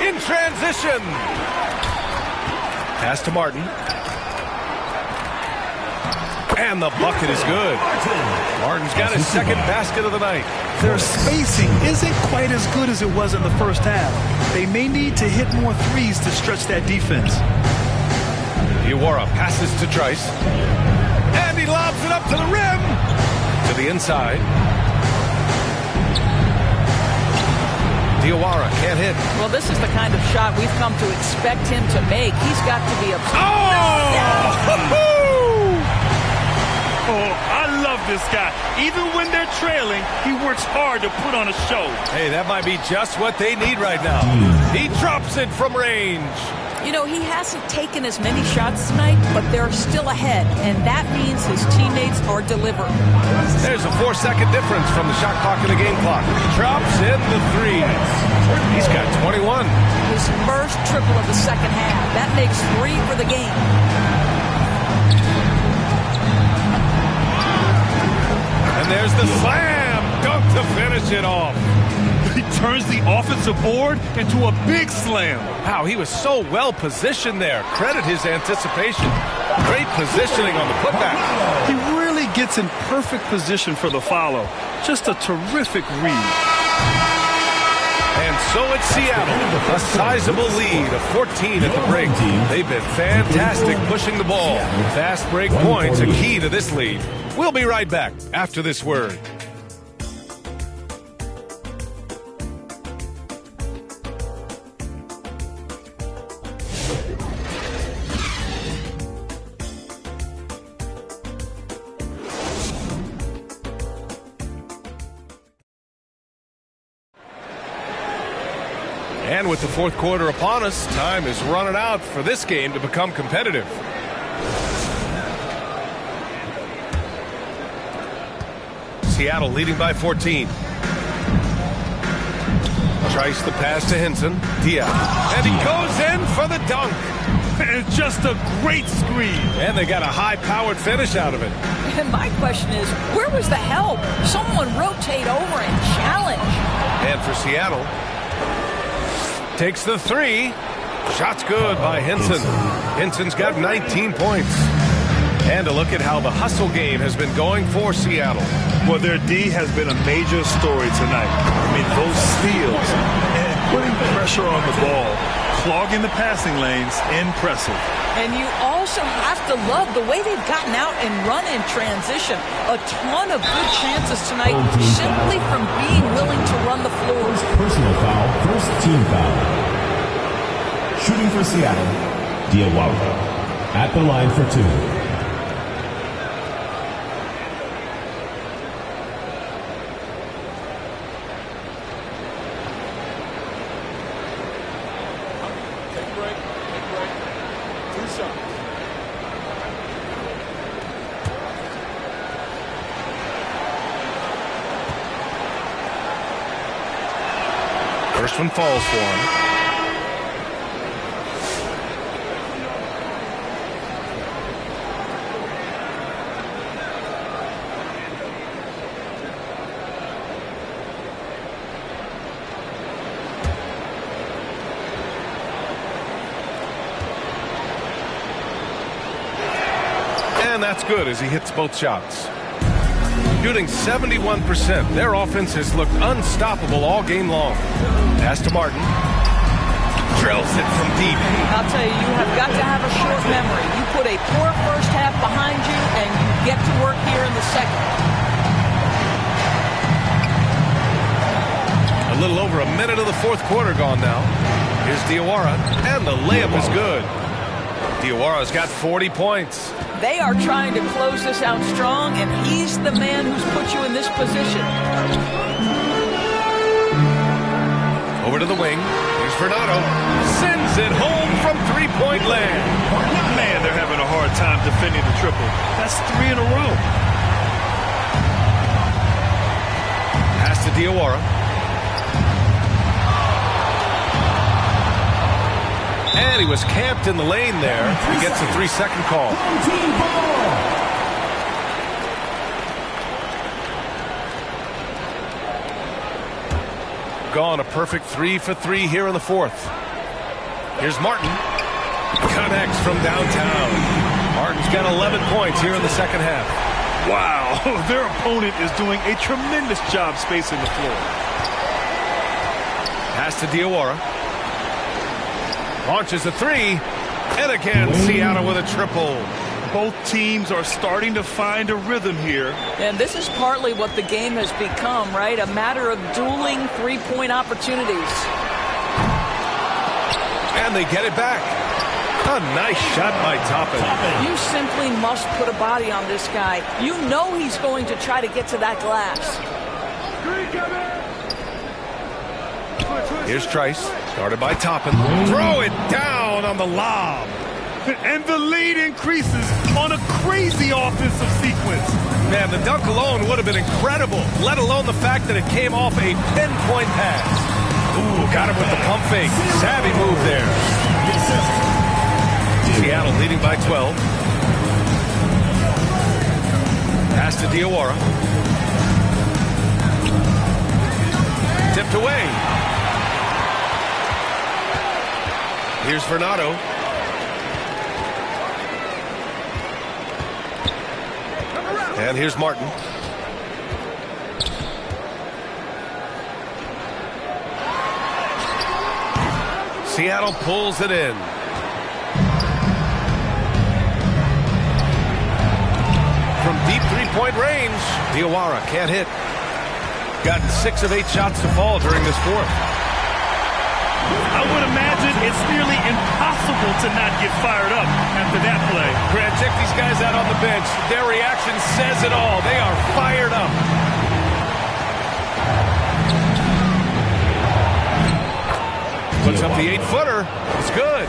In transition. Pass to Martin. And the bucket is good. Martin's got his second basket of the night. Their spacing isn't quite as good as it was in the first half. They may need to hit more threes to stretch that defense. Diawara passes to Trice. And he lobs it up to the rim. To the inside. Diawara can't hit. Well, this is the kind of shot we've come to expect him to make. He's got to be upset. Oh, I love this guy. Even when they're trailing, he works hard to put on a show. Hey, that might be just what they need right now. He drops it from range. You know, he hasn't taken as many shots tonight, but they're still ahead, and that means his teammates are delivering. There's a 4-second difference from the shot clock and the game clock. Drops in the 3. He's got 21. His first triple of the second half. That makes 3 for the game. And there's the slam dunk to finish it off. He turns the offensive board into a big slam. Wow, he was so well positioned there. Credit his anticipation. Great positioning on the putback. He really gets in perfect position for the follow. Just a terrific read. And so it's Seattle, a sizable lead of 14 at the break. They've been fantastic pushing the ball. Fast break points, a key to this lead. We'll be right back after this word. And with the fourth quarter upon us, time is running out for this game to become competitive. Seattle leading by 14. Trice the pass to Henson. Diaz. And he goes in for the dunk. It's just a great screen. And they got a high-powered finish out of it. And my question is, where was the help? Someone rotate over and challenge. And for Seattle, takes the three. Shot's good by Henson. Henson's got 19 points. And a look at how the hustle game has been going for Seattle. Well, their D has been a major story tonight. I mean, those steals and putting pressure on the ball, clogging the passing lanes, impressive. And you also have to love the way they've gotten out and run in transition. A ton of good chances tonight simply from being willing to run the floor. Personal foul, first team foul. Shooting for Seattle, Diawara. At the line for two. First one falls for him. And that's good as he hits both shots. Shooting 71%. Their offense has looked unstoppable all game long. Pass to Martin. Drills it from deep. I'll tell you, you have got to have a short memory. You put a poor first half behind you, and you get to work here in the second. A little over a minute of the fourth quarter gone now. Here's Diawara, and the layup is good. Diawara's got 40 points. They are trying to close this out strong, and he's the man who's put you in this position. Over to the wing. Here's Fernando. Sends it home from three-point land. Man, they're having a hard time defending the triple. That's 3 in a row. Pass to Diawara. And he was camped in the lane there. He gets a 3-second call. Gone a perfect 3 for 3 here in the fourth. Here's Martin. Connects from downtown. Martin's got 11 points here in the second half. Wow, their opponent is doing a tremendous job spacing the floor. Pass to Diawara. Launches a three, and again, Seattle with a triple. Both teams are starting to find a rhythm here. And this is partly what the game has become, right? A matter of dueling three-point opportunities. And they get it back. A nice shot by Toppin. You simply must put a body on this guy. You know he's going to try to get to that glass. Here's Trice, started by Toppin. Throw it down on the lob. And the lead increases on a crazy offensive sequence. Man, the dunk alone would have been incredible, let alone the fact that it came off a pinpoint pass. Ooh, got him with the pump fake. Savvy move there. Seattle leading by 12. Pass to Diawara. Tipped away. Here's Fernando. And here's Martin. Seattle pulls it in. From deep three-point range, Diawara can't hit. Got 6 of 8 shots to fall during this fourth. I would imagine it's nearly impossible to not get fired up after that play. Grant, check these guys out on the bench. Their reaction says it all. They are fired up. But Puts up the 8-footer. It's good.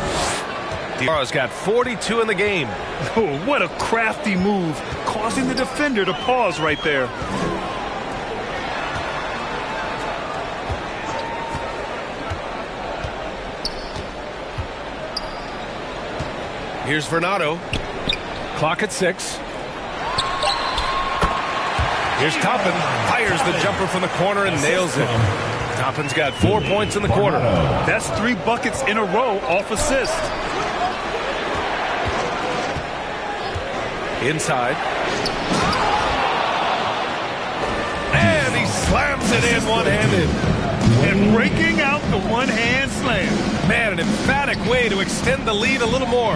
Diarra's got 42 in the game. Oh, what a crafty move, causing the defender to pause right there. Here's Vernado. Clock at 6. Here's Toppin. Fires the jumper from the corner and nails it. Toppin's got 4 points in the quarter. That's 3 buckets in a row off assist. Inside. And he slams it in one-handed. And breaking out the one-hand slam. Man, an emphatic way to extend the lead a little more.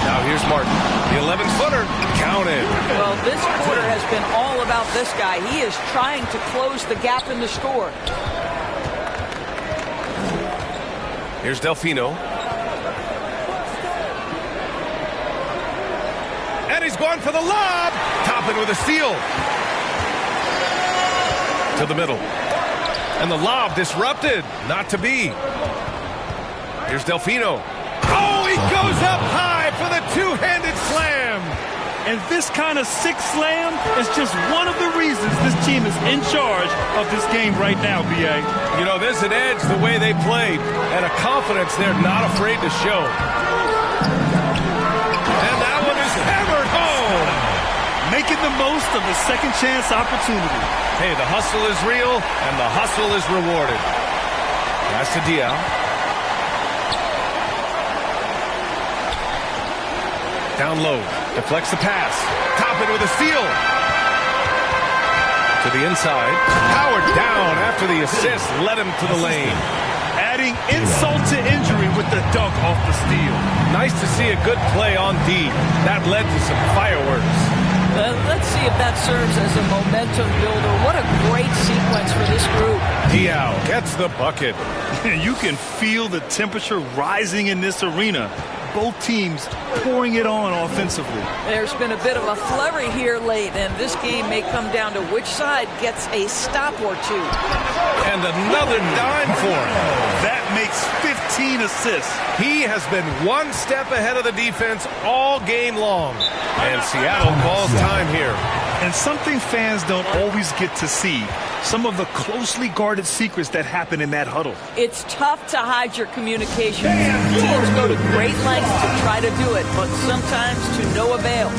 Now here's Martin. The 11-footer. Counted. Well, this quarter has been all about this guy. He is trying to close the gap in the score. Here's Delfino. And he's going for the lob. Toppin with a steal. To the middle. And the lob disrupted. Not to be. Here's Delfino. Oh, he goes up high for the two-handed slam. And this kind of sick slam is just one of the reasons this team is in charge of this game right now, B.A. You know, there's an edge the way they played and a confidence they're not afraid to show. And that one is hammered home. Making the most of the second chance opportunity. Hey, the hustle is real and the hustle is rewarded. Pass to Diaw. Down low. Deflects the pass. Toppin with a steal. To the inside. Powered down after the assist led him to the lane. Adding insult to injury with the dunk off the steal. Nice to see a good play on D. That led to some fireworks. Let's see if that serves as a momentum builder. What a great sequence for this group. Diaw gets the bucket. You can feel the temperature rising in this arena. Both teams pouring it on offensively. There's been a bit of a flurry here late, and this game may come down to which side gets a stop or two. And another dime for him. That makes 15 assists. He has been one step ahead of the defense all game long. And Seattle calls time here. And something fans don't always get to see. Some of the closely guarded secrets that happen in that huddle. It's tough to hide your communication. Teams go to great lengths to try to do it, but sometimes to no avail.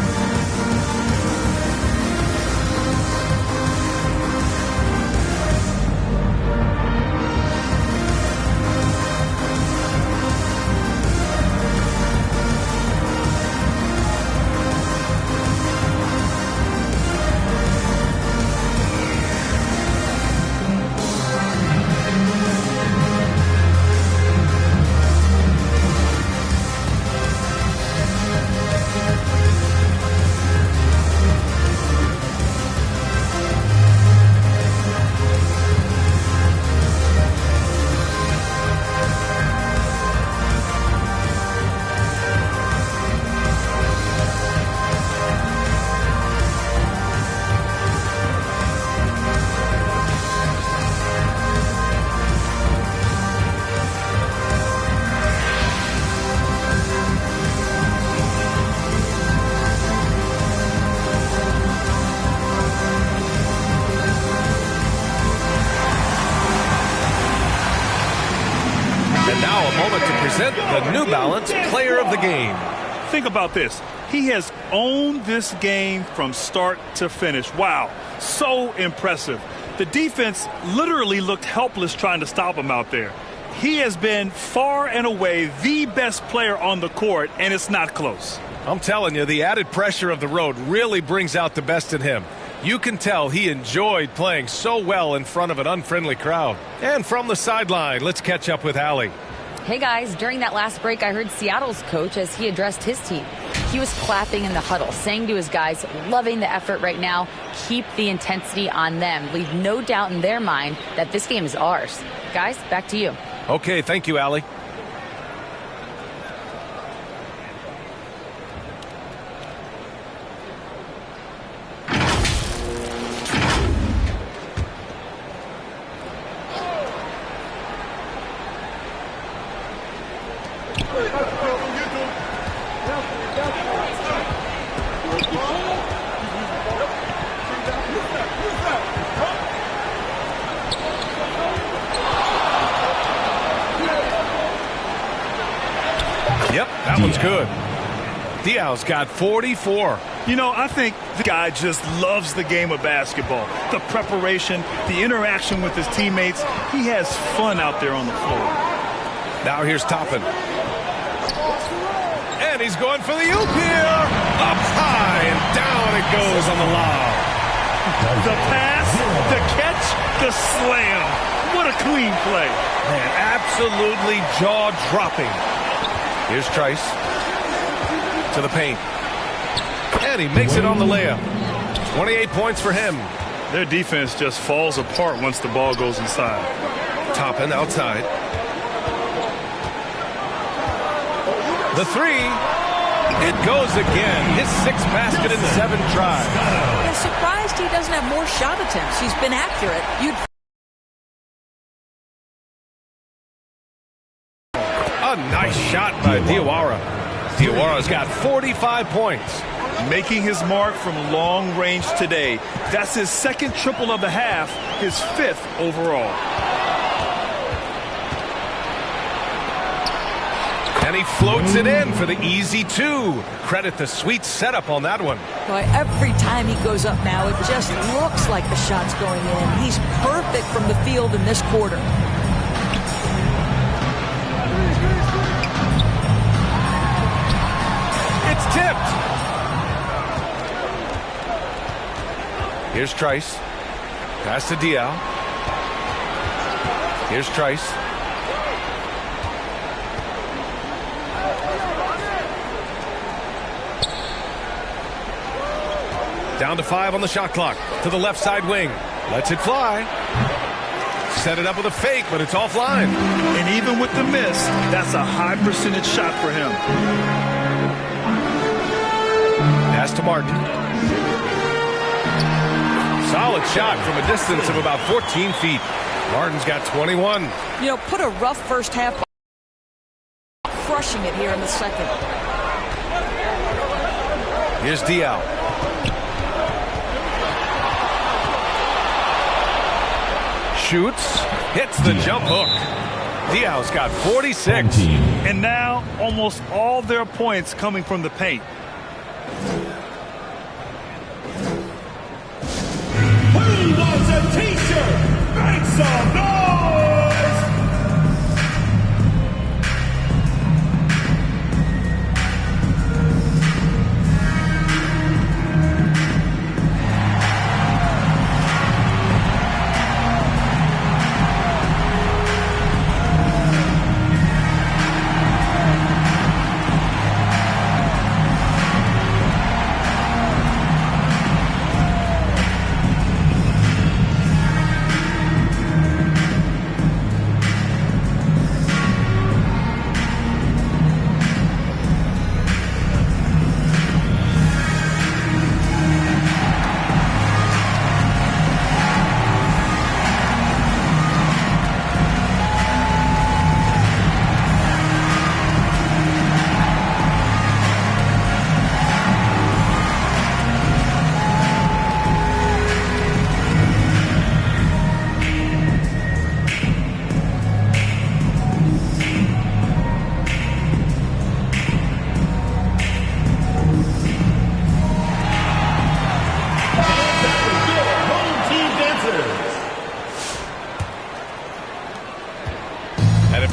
The New Balance Player of the Game. Think about this. He has owned this game from start to finish. Wow, so impressive. The defense literally looked helpless trying to stop him out there. He has been far and away the best player on the court, and it's not close. I'm telling you, the added pressure of the road really brings out the best in him. You can tell he enjoyed playing so well in front of an unfriendly crowd. And from the sideline, let's catch up with Allie. Hey guys, during that last break, I heard Seattle's coach as he addressed his team. He was clapping in the huddle, saying to his guys, loving the effort right now, keep the intensity on them. Leave no doubt in their mind that this game is ours. Guys, back to you. Okay, thank you, Allie. Yep, that one's good. Diaw's got 44. You know, I think the guy just loves the game of basketball. The preparation, the interaction with his teammates. He has fun out there on the floor. Now here's Toppin. And he's going for the oop here. Up high and down it goes on the lob. The pass, the catch, the slam. What a clean play. Man, absolutely jaw-dropping. Here's Trice to the paint. And he makes it on the layup. 28 points for him. Their defense just falls apart once the ball goes inside. Toppin outside. The three. It goes again. His 6th basket in 7 tries. I'm surprised he doesn't have more shot attempts. He's been accurate. A nice shot by Diawara. Diawara's got 45 points. Making his mark from long range today. That's his 2nd triple of the half, his 5th overall. And he floats it in for the easy 2. Credit the sweet setup on that one. Boy, every time he goes up now, it just looks like the shot's going in. He's perfect from the field in this quarter. It's tipped. Here's Trice. Pass to Diaw. Here's Trice. Down to 5 on the shot clock. To the left side wing. Lets it fly. Set it up with a fake, but it's offline. And even with the miss, that's a high percentage shot for him. Pass to Martin. Solid shot from a distance of about 14 feet. Martin's got 21. You know, put a rough first half, crushing it here in the 2nd. Here's Diaw. Shoots, hits the jump hook. Diaw's got 46. And now almost all their points coming from the paint. Who wants a t-shirt? Make some noise!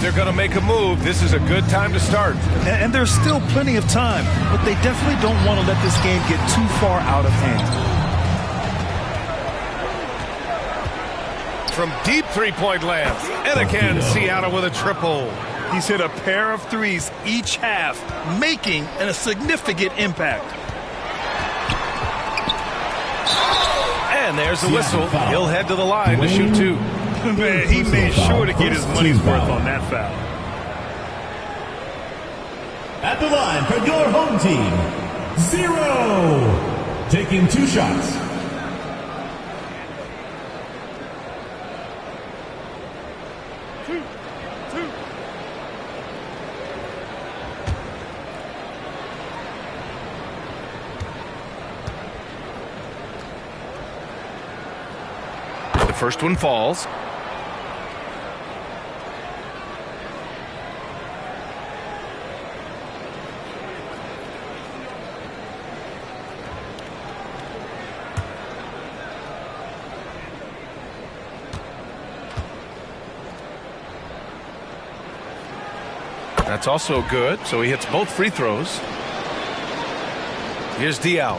They're going to make a move. This is a good time to start. And there's still plenty of time, but they definitely don't want to let this game get too far out of hand. From deep three-point land, Etienne Seattle with a triple. He's hit a pair of threes each half, making a significant impact. And there's the whistle. He'll head to the line to shoot 2. Man, he made sure to get his money's worth on that foul. At the line for your home team, 0. Taking 2 shots. First one falls. That's also good, so he hits both free throws. Here's Diaw.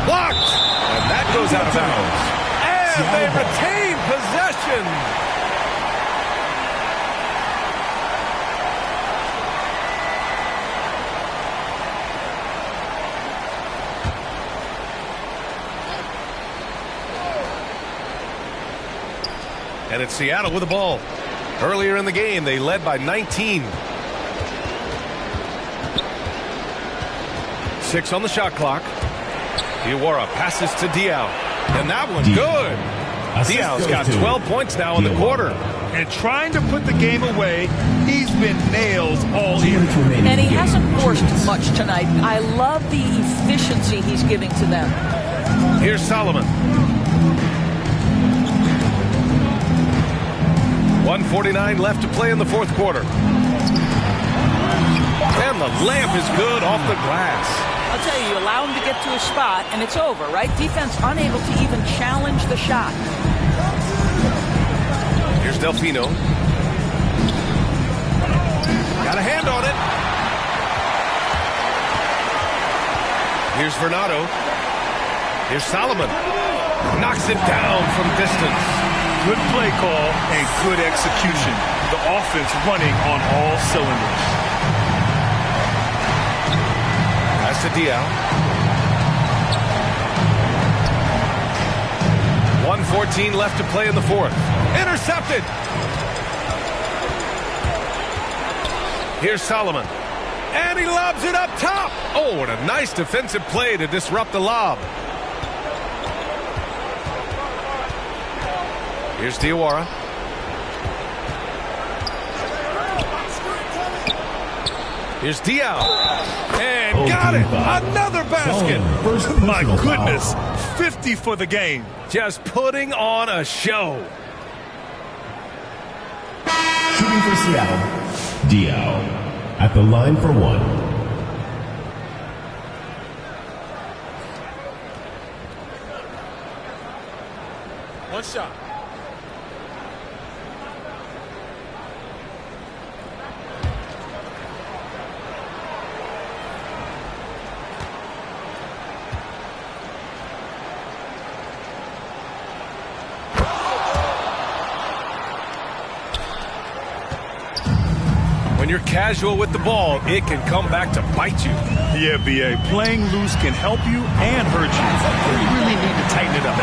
Blocked! And that goes out of bounds. And they retain possession! And it's Seattle with the ball. Earlier in the game, they led by 19. 6 on the shot clock. Diawara passes to Diaw. And that one, good. Diaw's got 12 points now in the quarter. And trying to put the game away, he's been nails all year. And he hasn't forced much tonight. I love the efficiency he's giving to them. Here's Solomon. 1:49 left to play in the fourth quarter. And the layup is good off the glass. I'll tell you, you allow him to get to a spot, and it's over, right? Defense unable to even challenge the shot. Here's Delfino. Got a hand on it. Here's Vernado. Here's Solomon. Knocks it down from distance. Good play call and good execution. The offense running on all cylinders. That's to Diaw. 1:14 left to play in the fourth. Intercepted. Here's Solomon. And he lobs it up top. Oh, what a nice defensive play to disrupt the lob. Here's Diawara. Here's Diaw. And got it. Another basket. My goodness. 50 for the game. Just putting on a show. Shooting for Seattle, Diaw at the line for one. One shot. When you're casual with the ball, it can come back to bite you. Yeah, B.A. Playing loose can help you and hurt you. You really need to tighten it up.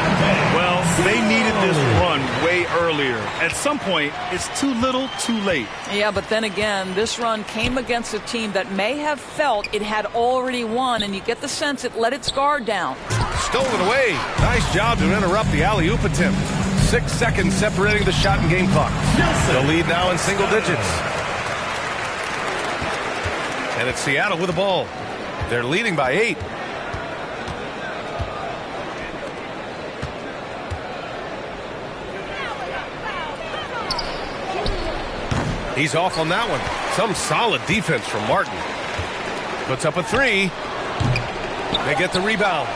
Well, they needed this run way earlier. At some point, it's too little, too late. Yeah, but then again, this run came against a team that may have felt it had already won, and you get the sense it let its guard down. Stolen away. Nice job to interrupt the alley-oop attempt. 6 seconds separating the shot and game clock. The lead now in single digits. And it's Seattle with the ball. They're leading by 8. He's off on that one. Some solid defense from Martin. Puts up a 3. They get the rebound.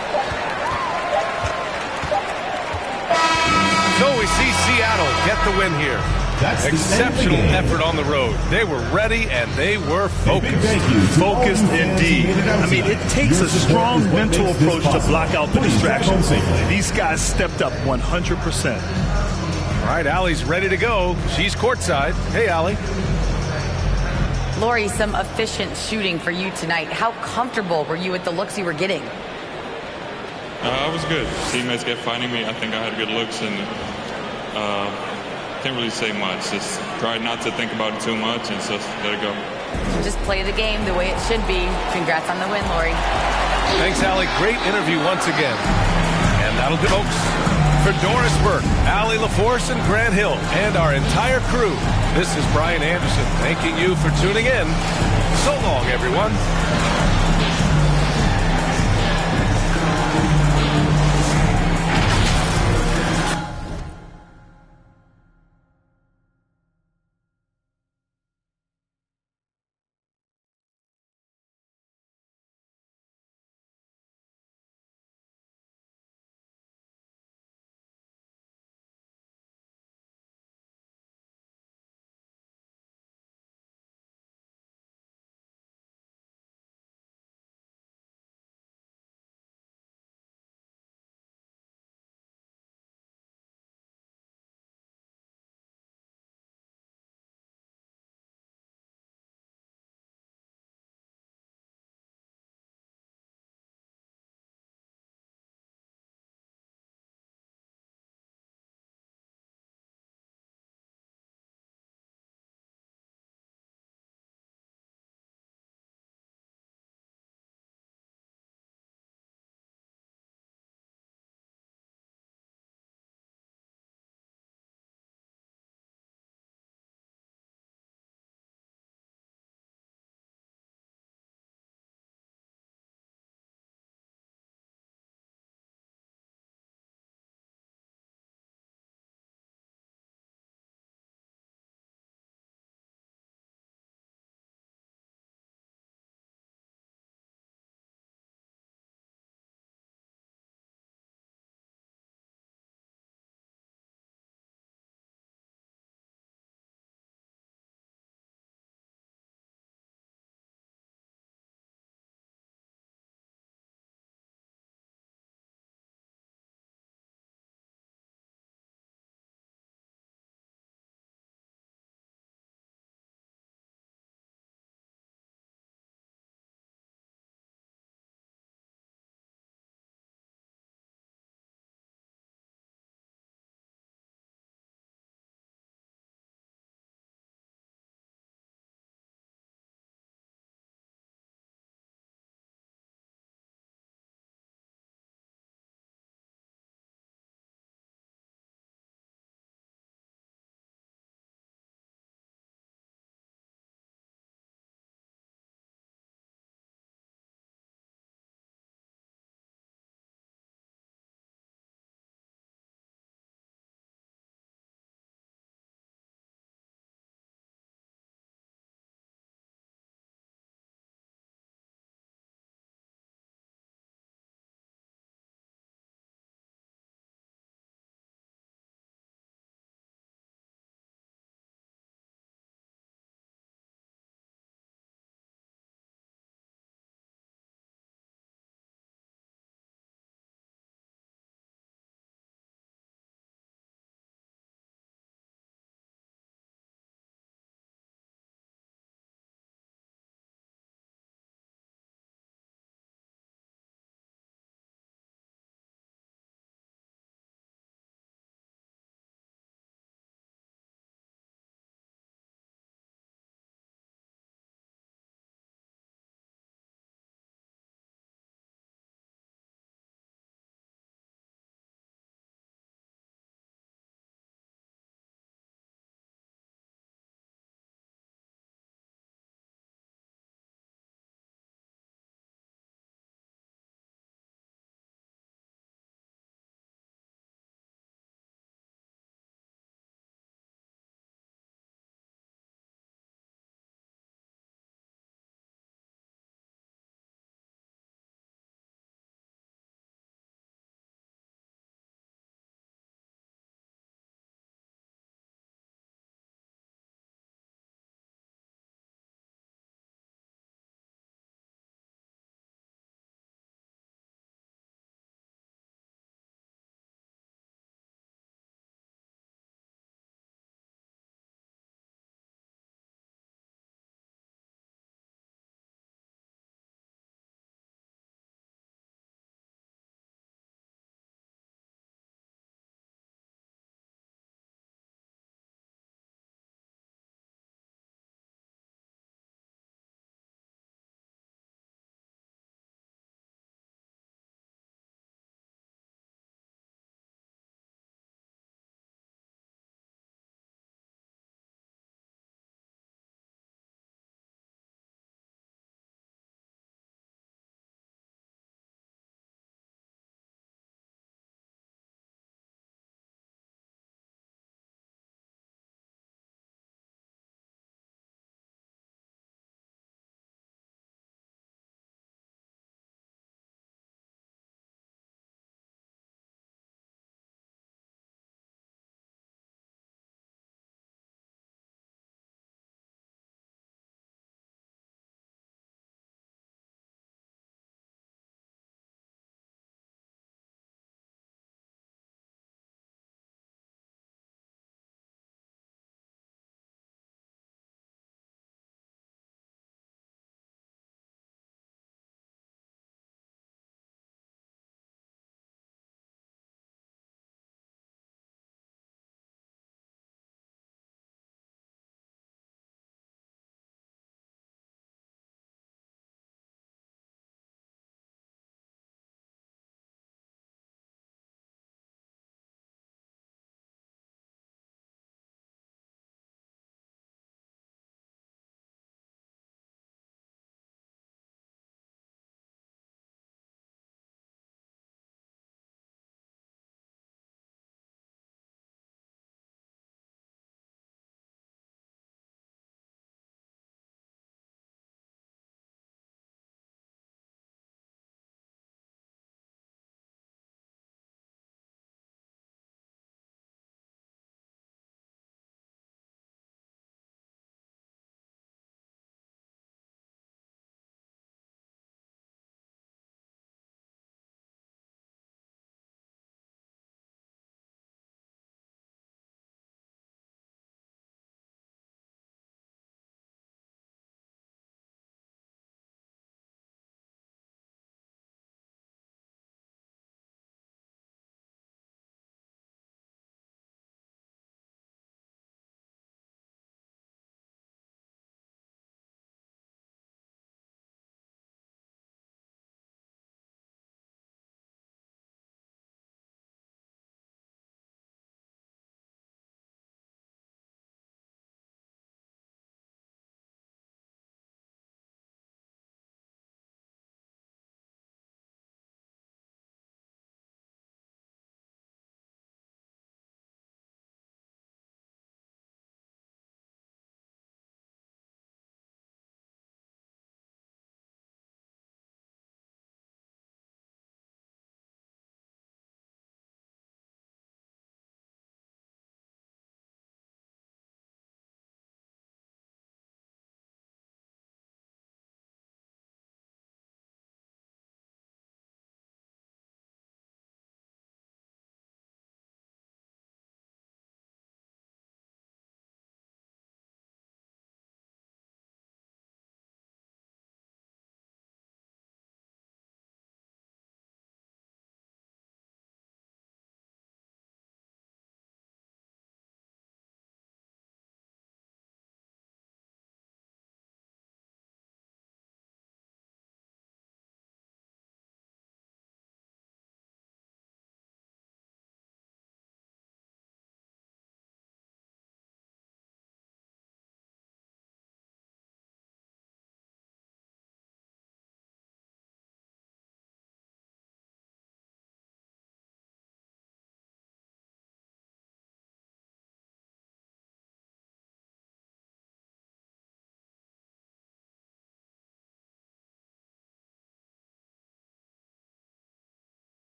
So we see Seattle get the win here. That's exceptional effort on the road. They were ready and they were focused. Focused indeed. I mean, it takes a strong mental approach to block out the distractions. These guys stepped up 100%. All right, Allie's ready to go. She's courtside. Hey, Allie. Lori, some efficient shooting for you tonight. How comfortable were you with the looks you were getting? I was good. Teammates kept finding me. I think I had good looks, and can't really say much. Just try not to think about it too much and just let it go. Just play the game the way it should be. Congrats on the win, Lori. Thanks, Allie. Great interview once again. And that'll do, folks. For Doris Burke, Allie LaForce, and Grant Hill, and our entire crew, this is Brian Anderson thanking you for tuning in. So long, everyone.